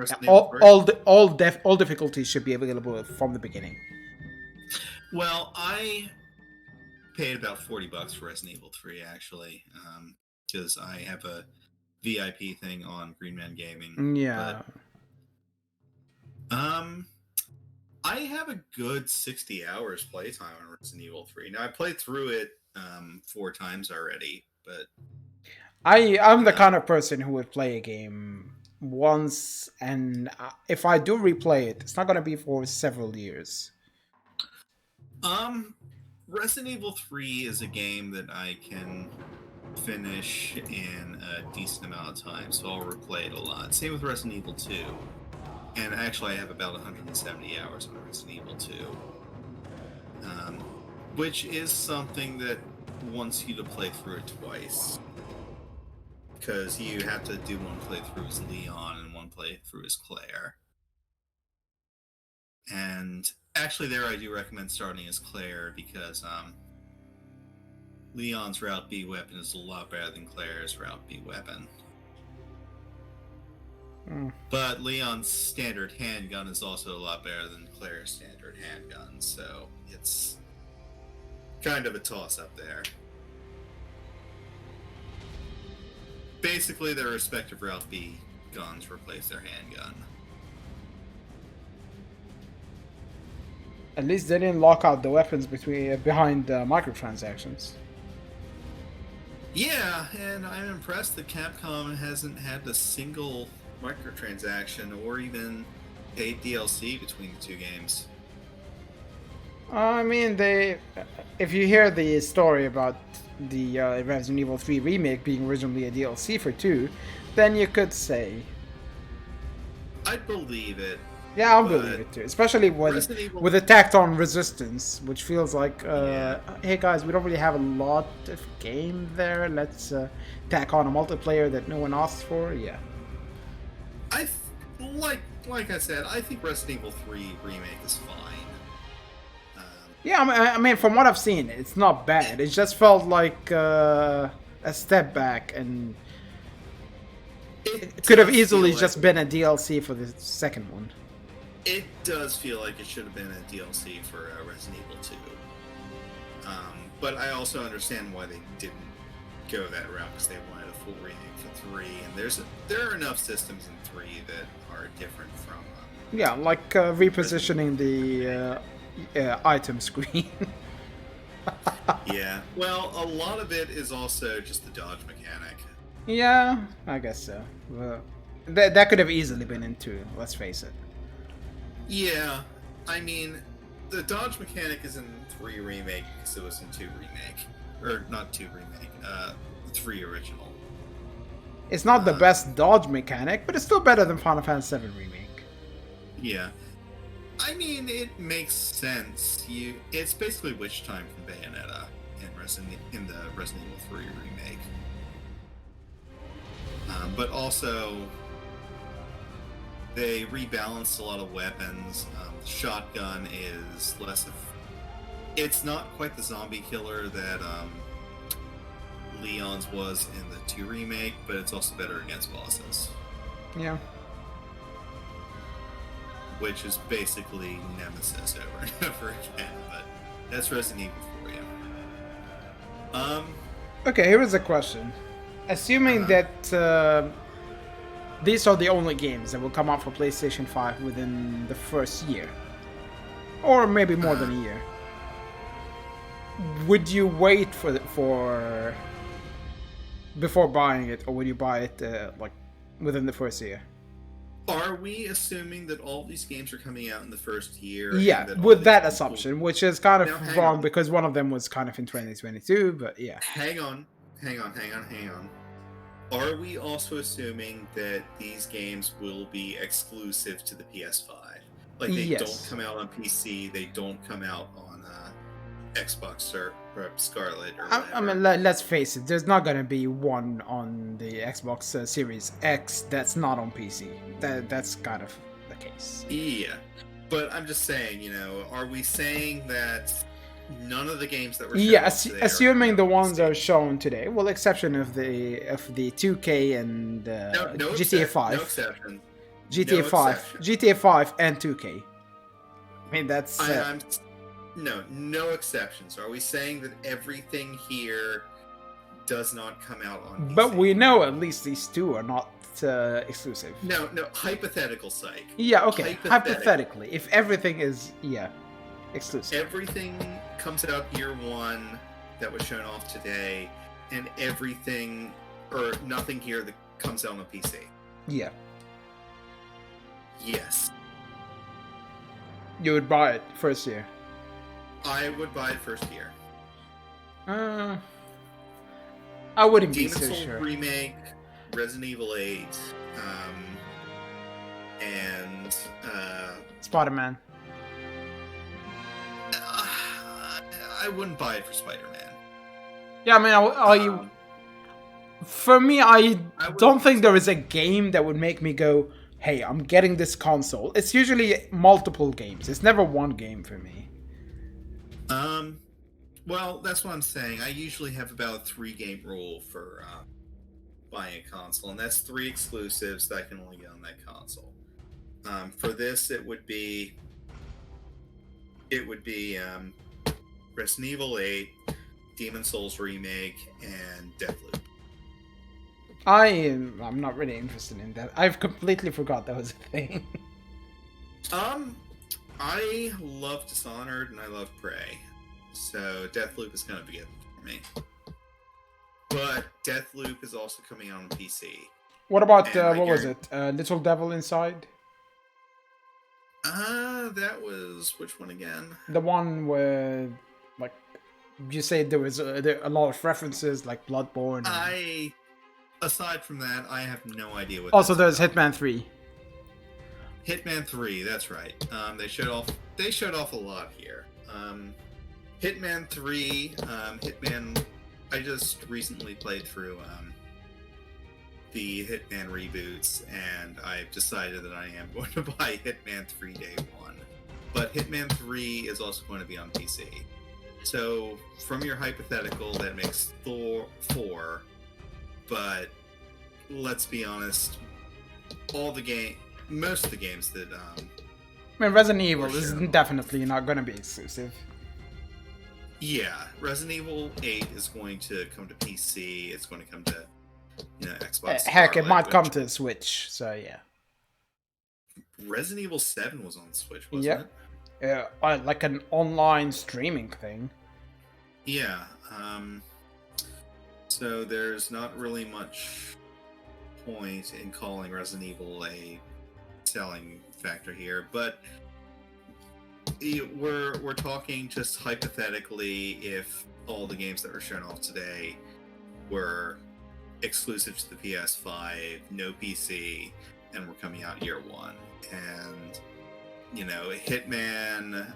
all difficulties should be available from the beginning. Well, I paid about $40 for Resident Evil 3 actually, because I have a VIP thing on Green Man Gaming. Yeah. But, I have a good 60 hours playtime on Resident Evil 3. Now I played through it 4 times already, but I'm the kind of person who would play a game once, and if I do replay it, it's not going to be for several years. Resident Evil 3 is a game that I can finish in a decent amount of time, so I'll replay it a lot. Same with Resident Evil 2. And actually I have about 170 hours on Resident Evil 2. Which is something that wants you to play through it twice. Because you have to do one playthrough as Leon and one playthrough as Claire. And Actually, there I do recommend starting as Claire because Leon's Route B weapon is a lot better than Claire's Route B weapon. But Leon's standard handgun is also a lot better than Claire's standard handgun, so it's kind of a toss-up there. Basically, their respective Route B guns replace their handgun. At least they didn't lock out the weapons behind microtransactions. Yeah, and I'm impressed that Capcom hasn't had a single microtransaction or even paid DLC between the two games. I mean, if you hear the story about the Resident Evil 3 remake being originally a DLC for 2, then you could say... I'd believe it. Yeah, I'll believe it too. Especially with the tacked on resistance, which feels like, hey guys, we don't really have a lot of game there. Let's tack on a multiplayer that no one asked for. Yeah. Like I said, I think Resident Evil 3 remake is fine. Yeah, I mean, from what I've seen, it's not bad. It just felt like a step back, and it could have easily just been a DLC for the second one. It does feel like it should have been a DLC for Resident Evil 2. But I also understand why they didn't go that route, because they wanted a full remake for 3, and there are enough systems in 3 that are different from... yeah, like repositioning the item screen. Yeah, well, a lot of it is also just the dodge mechanic. Yeah, I guess so. That could have easily been in 2, let's face it. Yeah, I mean, the dodge mechanic is in 3 remake because it was in 2 remake. Or, not 2 remake, 3 original. It's not the best dodge mechanic, but it's still better than Final Fantasy VII remake. Yeah. I mean, it makes sense. It's basically Witch Time from Bayonetta in the Resident Evil 3 remake. But also, they rebalanced a lot of weapons. The shotgun is less of... It's not quite the zombie killer that Leon's was in the 2 remake, but it's also better against bosses. Yeah. Which is basically Nemesis over and over again, but that's Resident Evil for you. Okay, here is a question. Assuming that these are the only games that will come out for PlayStation 5 within the first year, or maybe more than a year, would you wait for before buying it, or would you buy it like within the first year? Are we assuming that all these games are coming out in the first year? Yeah, with that assumption, which is kind of wrong because one of them was kind of in 2022, but yeah. Hang on. Are we also assuming that these games will be exclusive to the PS5? Like, they don't come out on PC, they don't come out on Xbox or Scarlet or whatever. I mean, let's face it, there's not going to be one on the Xbox Series X that's not on PC. That's kind of the case. Yeah, but I'm just saying, are we saying that none of the games that were shown today assuming the ones that are shown today, well, exception of the 2K and GTA 5. No exception. GTA 5 and 2K. I mean, that's... No exceptions. Are we saying that everything here does not come out on PC? But we know at least these 2 are not exclusive. No, hypothetical sake. Yeah, okay. Hypothetically, if everything is, exclusive. Everything comes out year 1 that was shown off today, and everything, or nothing here that comes out on PC. Yeah. Yes. You would buy it first year. I would buy it first year. I wouldn't be Demon's so Souls sure. remake, Resident Evil 8, and Spider-Man. I wouldn't buy it for Spider-Man. Yeah, I mean, for me, I don't think there is a game that would make me go, hey, I'm getting this console. It's usually multiple games. It's never one game for me. Well, that's what I'm saying. I usually have about a 3-game rule for buying a console, and that's 3 exclusives that I can only get on that console. For this, it would be Resident Evil 8, Demon Souls Remake, and Deathloop. I'm not really interested in that. I've completely forgot that was a thing. I love Dishonored and I love Prey, so Deathloop is gonna be it for me. But Deathloop is also coming out on PC. What about what was it? Little Devil Inside? That was which one again? The one where, like, you say there was a lot of references, like Bloodborne. Aside from that, I have no idea what. Also, there's Hitman 3. Hitman 3, that's right. They showed off a lot here. Hitman 3, Hitman. I just recently played through the Hitman reboots, and I've decided that I am going to buy Hitman 3 day one. But Hitman 3 is also going to be on PC. So, from your hypothetical, that makes 4. But let's be honest, most of the games that I mean, Resident Evil is definitely not going to be exclusive. Yeah, Resident Evil 8 is going to come to PC. It's going to come to Xbox. Heck, it might come to Switch. So yeah. Resident Evil 7 was on Switch, wasn't it? Yeah, like an online streaming thing. Yeah. So there's not really much point in calling Resident Evil a selling factor here, but we're talking just hypothetically if all the games that were shown off today were exclusive to the PS5, no PC, and were coming out year one. And, Hitman,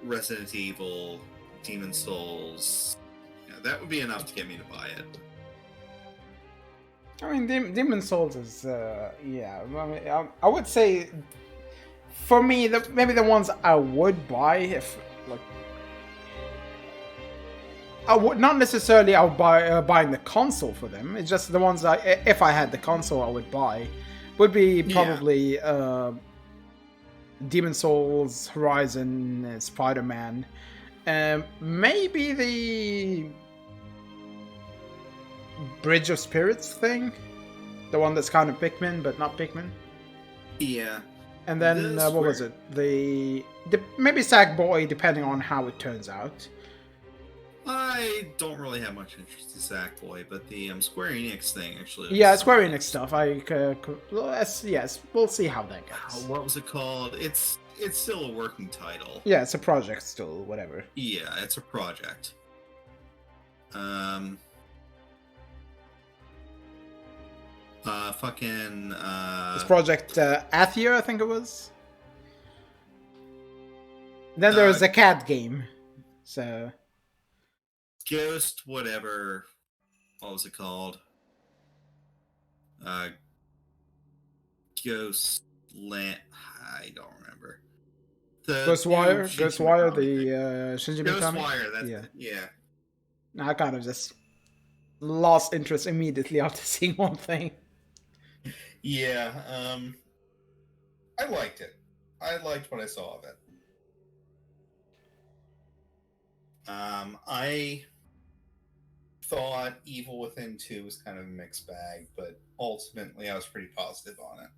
Resident Evil, Demon Souls, that would be enough to get me to buy it. I mean, Demon Souls is, yeah. I mean, I would say, for me, maybe the ones I would buy if, like, I would not necessarily. I would buy buying the console for them. It's just the ones if I had the console, I would buy. Would be probably Demon Souls, Horizon, Spider-Man, maybe the Bridge of Spirits thing, the one that's kind of Pikmin but not Pikmin. Yeah. And then what was it? The maybe Sackboy, depending on how it turns out. I don't really have much interest in Sackboy, but the Square Enix thing actually. Yeah, Square Enix stuff. Yes, we'll see how that goes. What was it called? It's still a working title. Yeah, it's a project still. Whatever. Yeah, it's a project. It's Project Athia, I think it was. Then there was a cat game. So. Ghost, whatever. What was it called? Ghost Land. I don't remember. Ghostwire, the Shinji Mikami. Ghostwire. That's yeah. I kind of just lost interest immediately after seeing one thing. Yeah, I liked it. I liked what I saw of it. I thought Evil Within 2 was kind of a mixed bag, but ultimately I was pretty positive on it.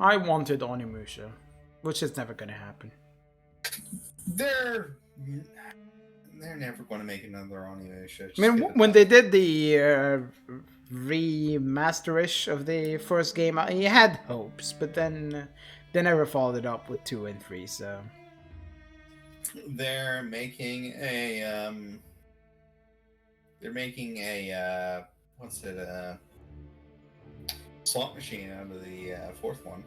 I wanted Onimusha, which is never going to happen. They're never going to make another Onimusha. I mean, when they did the remasterish of the first game, I had hopes, but then they never followed it up with 2 and 3, so... They're making a what's it, slot machine out of the fourth one.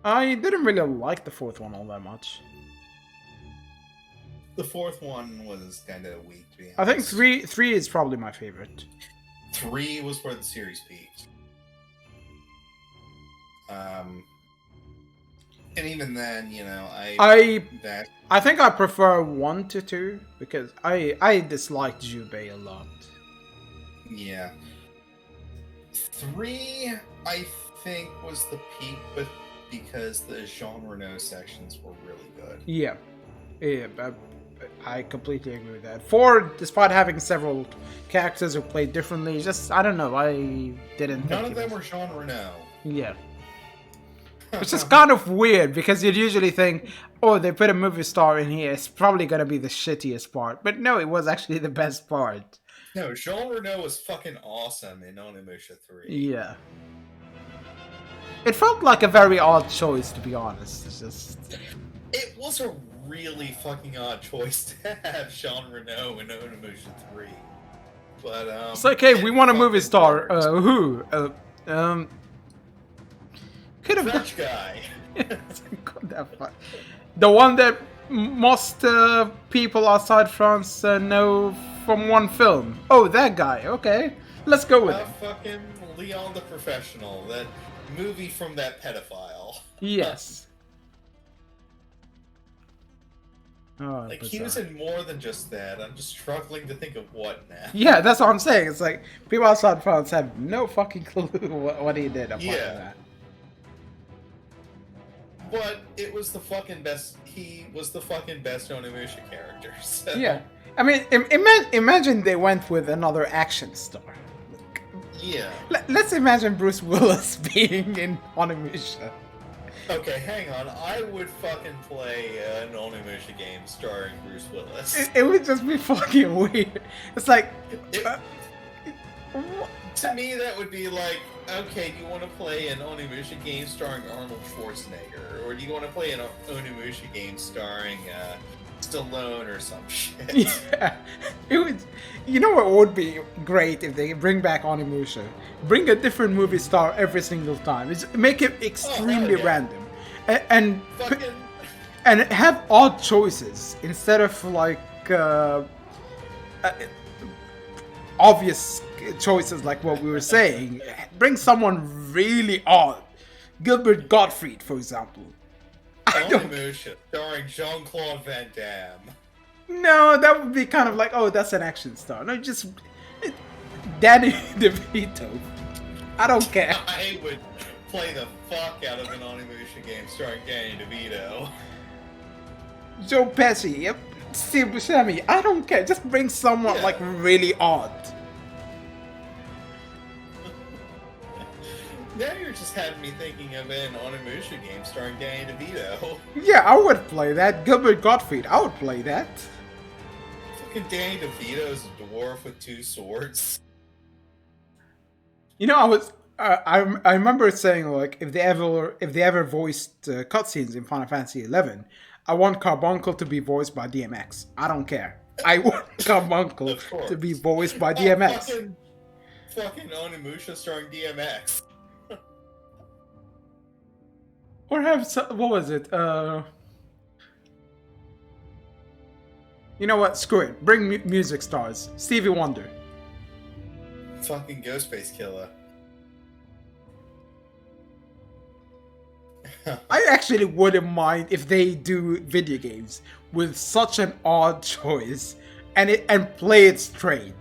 I didn't really like the fourth one all that much. The fourth one was kind of weak, to be honest. I think three is probably my favorite. 3 was where the series peaked. And even then, you know, I think I prefer 1 to 2 because I disliked Jubei a lot. Yeah. 3, I think, was the peak, but because the Jean Reno sections were really good. Yeah, I completely agree with that. 4, despite having several characters who played differently, just I don't know, I didn't. None of them were Jean Reno. Yeah. Which is kind of weird because you'd usually think, oh, they put a movie star in here, it's probably gonna be the shittiest part. But no, it was actually the best part. No, Jean Reno was fucking awesome in Onimusha 3. Yeah. It felt like a very odd choice, to be honest. It's just... It was a really fucking odd choice to have Jean Reno in Onimusha 3. But, it's like, hey, we want a movie star. Who? Could have French guy. The one that most people outside France know from one film. Oh, that guy. Okay, let's go with it. Fucking Leon the Professional. That movie from that pedophile. Yes. Oh, like he was in more than just that. I'm just struggling to think of what now. Yeah, that's what I'm saying. It's like people outside France have no fucking clue what he did apart from that. But it was the fucking best. He was the fucking best Onimusha character. So. Yeah, I mean, imagine they went with another action star. Yeah. Let's imagine Bruce Willis being in Onimusha. Okay, hang on. I would fucking play an Onimusha game starring Bruce Willis. It would just be fucking weird. It's like... to me, that would be like, okay, do you want to play an Onimusha game starring Arnold Schwarzenegger? Or do you want to play an Onimusha game starring Stallone or some shit? Yeah. It would... You know what would be great if they bring back Onimusha? Bring a different movie star every single time. Make it extremely random. And have odd choices instead of like obvious choices like what we were saying. Bring someone really odd. Gilbert Gottfried, for example. Onimusha starring Jean-Claude Van Damme. No, that would be kind of like, oh, that's an action star. No, just Danny DeVito. I don't care. I would play the fuck out of an Onimusha game starring Danny DeVito. Joe Pesci, yep. Steve Buscemi. I don't care. Just bring someone like really odd. Now you're just having me thinking of an Onimusha game starring Danny DeVito. Yeah, I would play that. Gilbert Gottfried, I would play that. Fucking Danny DeVito's a dwarf with 2 swords. You know, I remember saying like if they ever voiced cutscenes in Final Fantasy XI, I want Carbuncle to be voiced by DMX. I don't care. I want Carbuncle to be voiced by DMX. Fucking Onimusha starring DMX. Or have what was it? You know what? Screw it. Bring music stars. Stevie Wonder. Fucking Ghostface Killer. I actually wouldn't mind if they do video games with such an odd choice and play it straight.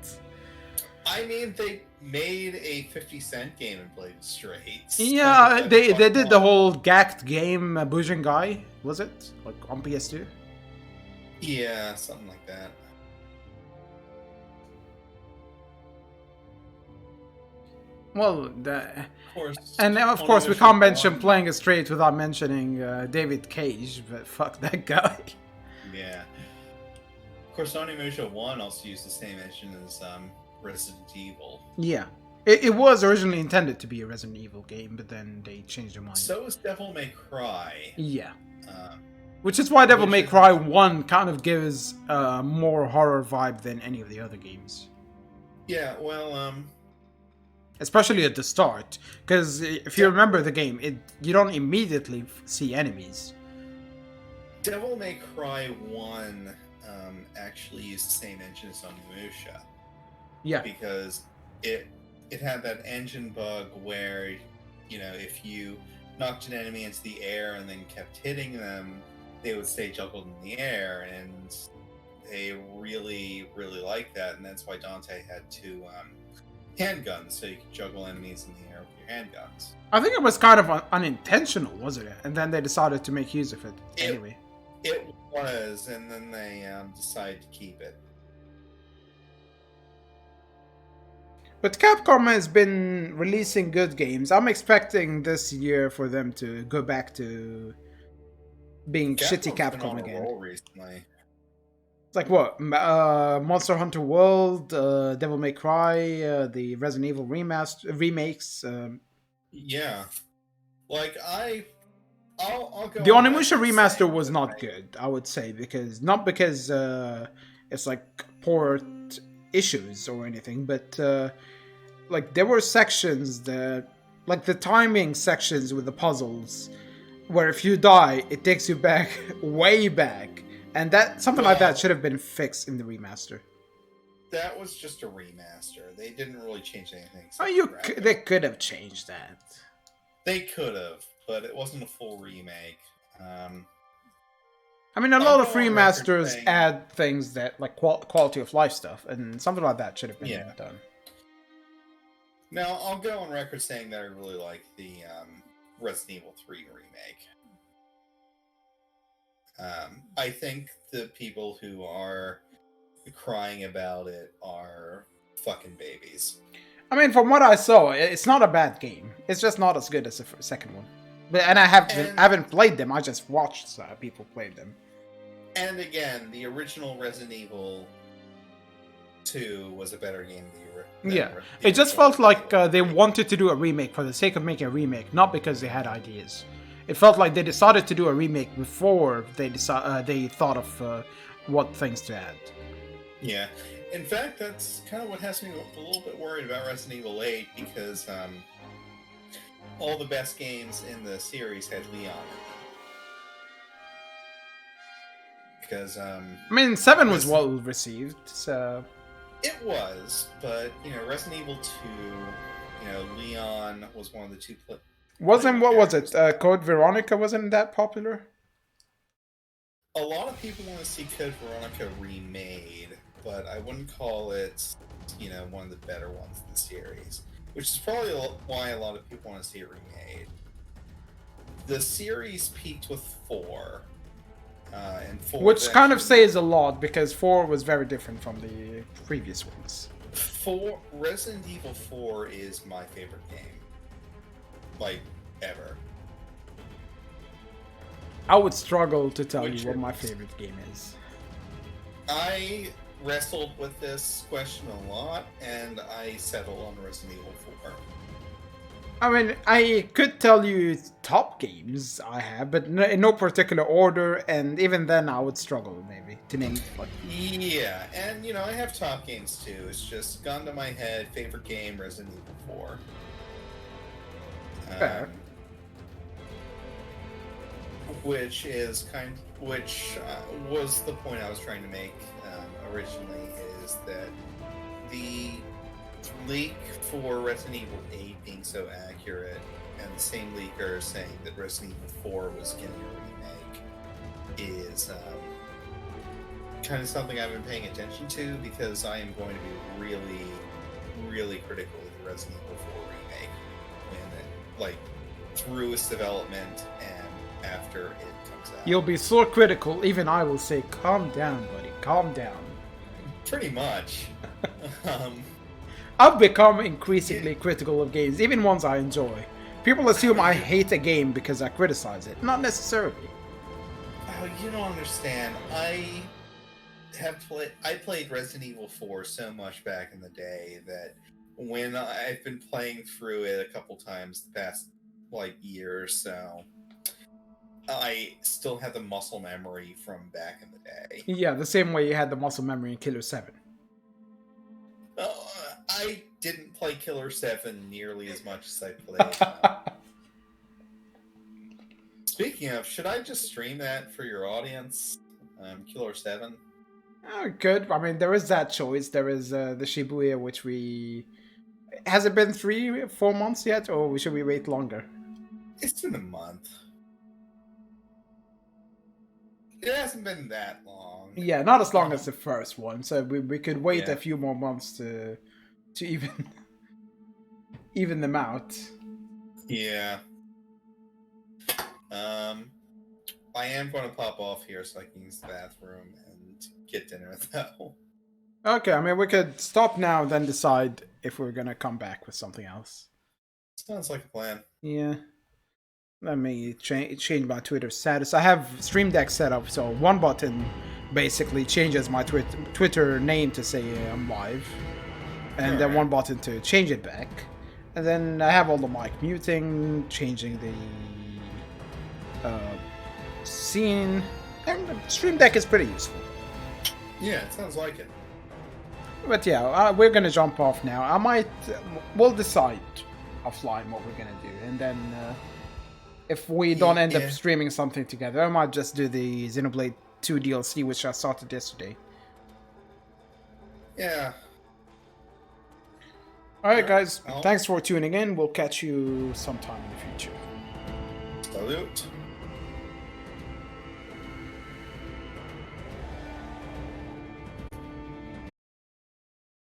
I mean, they made a 50 Cent game and played it straight. Yeah, they did the whole gacked game Bujin Guy, was it? Like on PS2? Yeah, something like that. Well, of course, and of course we can't mention playing it straight without mentioning David Cage, but fuck that guy. Yeah. Of course, Onimusha 1 also used the same engine as Resident Evil. Yeah. It was originally intended to be a Resident Evil game, but then they changed their mind. So is Devil May Cry. Yeah. Which is why Devil May Cry 1 kind of gives more horror vibe than any of the other games. Yeah, well, especially at the start, because if you remember the game, you don't immediately see enemies. Devil May Cry 1 actually used the same engine as Onimusha. Yeah. Because it it had that engine bug where, you know, if you knocked an enemy into the air and then kept hitting them, they would stay juggled in the air, and they really, really liked that, and that's why Dante had two handguns, so you could juggle enemies in the air with your handguns. I think it was kind of unintentional, wasn't it? And then they decided to make use of it anyway. It was, and then they decided to keep it. But Capcom has been releasing good games. I'm expecting this year for them to go back to being shitty Capcom again. Recently. It's like what? Monster Hunter World, Devil May Cry, the Resident Evil remakes. Yeah. Like, I'll go. The Onimusha remaster was not good, I would say, because it's like port issues or anything, but like there were sections that, like the timing sections with the puzzles, where if you die, it takes you back way back, and that something like that should have been fixed in the remaster. That was just a remaster. They didn't really change anything. They could have changed that. They could have, but it wasn't a full remake. I mean, a lot of remasters add things that, like quality of life stuff, and something like that should have been done. Now, I'll go on record saying that I really like the Resident Evil 3 remake. I think the people who are crying about it are fucking babies. I mean, from what I saw, it's not a bad game. It's just not as good as the second one. And I haven't played them. I just watched people play them. And again, the original Resident Evil 2 was a better game than it just felt like they wanted to do a remake for the sake of making a remake, not because they had ideas. It felt like they decided to do a remake before they thought of what things to add. Yeah. In fact, that's kind of what has me a little bit worried about Resident Evil 8, because all the best games in the series had Leon in them. Because, I mean, 7 was well received, so... It was, but, you know, Resident Evil 2, you know, Leon was one of the two... What was it? Code Veronica wasn't that popular? A lot of people want to see Code Veronica remade, but I wouldn't call it, you know, one of the better ones in the series. Which is probably why a lot of people want to see it remade. The series peaked with 4. And 4 which kind of says a lot, because 4 was very different from the previous ones. Resident Evil 4 is my favorite game. Like, ever. I would struggle to tell you what my favorite game is. I wrestled with this question a lot, and I settled on Resident Evil 4. I mean, I could tell you top games I have, but in no particular order, and even then I would struggle, maybe, to name one. Yeah, and, you know, I have top games, too. It's just gone to my head, favorite game, Resident Evil 4. Fair. Which was the point I was trying to make originally, is that the leak for Resident Evil 8 being so accurate, and the same leaker saying that Resident Evil 4 was getting a remake, is kind of something I've been paying attention to, because I am going to be really, really critical of the Resident Evil 4 remake when it, like, through its development and after it comes out. You'll be so critical, even I will say, calm down, buddy, calm down. Pretty much. I've become increasingly critical of games, even ones I enjoy. People assume I hate a game because I criticize it. Not necessarily. Oh, you don't understand. I played Resident Evil 4 so much back in the day that when I've been playing through it a couple times the past, like, year or so, I still have the muscle memory from back in the day. Yeah, the same way you had the muscle memory in Killer 7. I didn't play Killer 7 nearly as much as I played. Speaking of, should I just stream that for your audience? Killer 7? Good. I mean, there is that choice. There is the Shibuya, which has it been 3-4 months yet, or should we wait longer? It's been a month. It hasn't been that long. Yeah, not as long as the first one, so we could wait Yeah. a few more months to even them out. Yeah. I am going to pop off here so I can use the bathroom and get dinner though. Okay, I mean we could stop now, then decide if we're gonna come back with something else. Sounds like a plan. Yeah. Let me change my Twitter status. I have Stream Deck set up, so one button basically changes my Twitter name to say I'm live, and then one button to change it back. And then I have all the mic muting, changing the scene, and the Stream Deck is pretty useful. Yeah, it sounds like it. But yeah, we're gonna jump off now. We'll decide offline what we're gonna do, and then if we don't end up streaming something together, I might just do the Xenoblade 2 DLC, which I started yesterday. Yeah. Alright guys, thanks for tuning in. We'll catch you sometime in the future. Salute.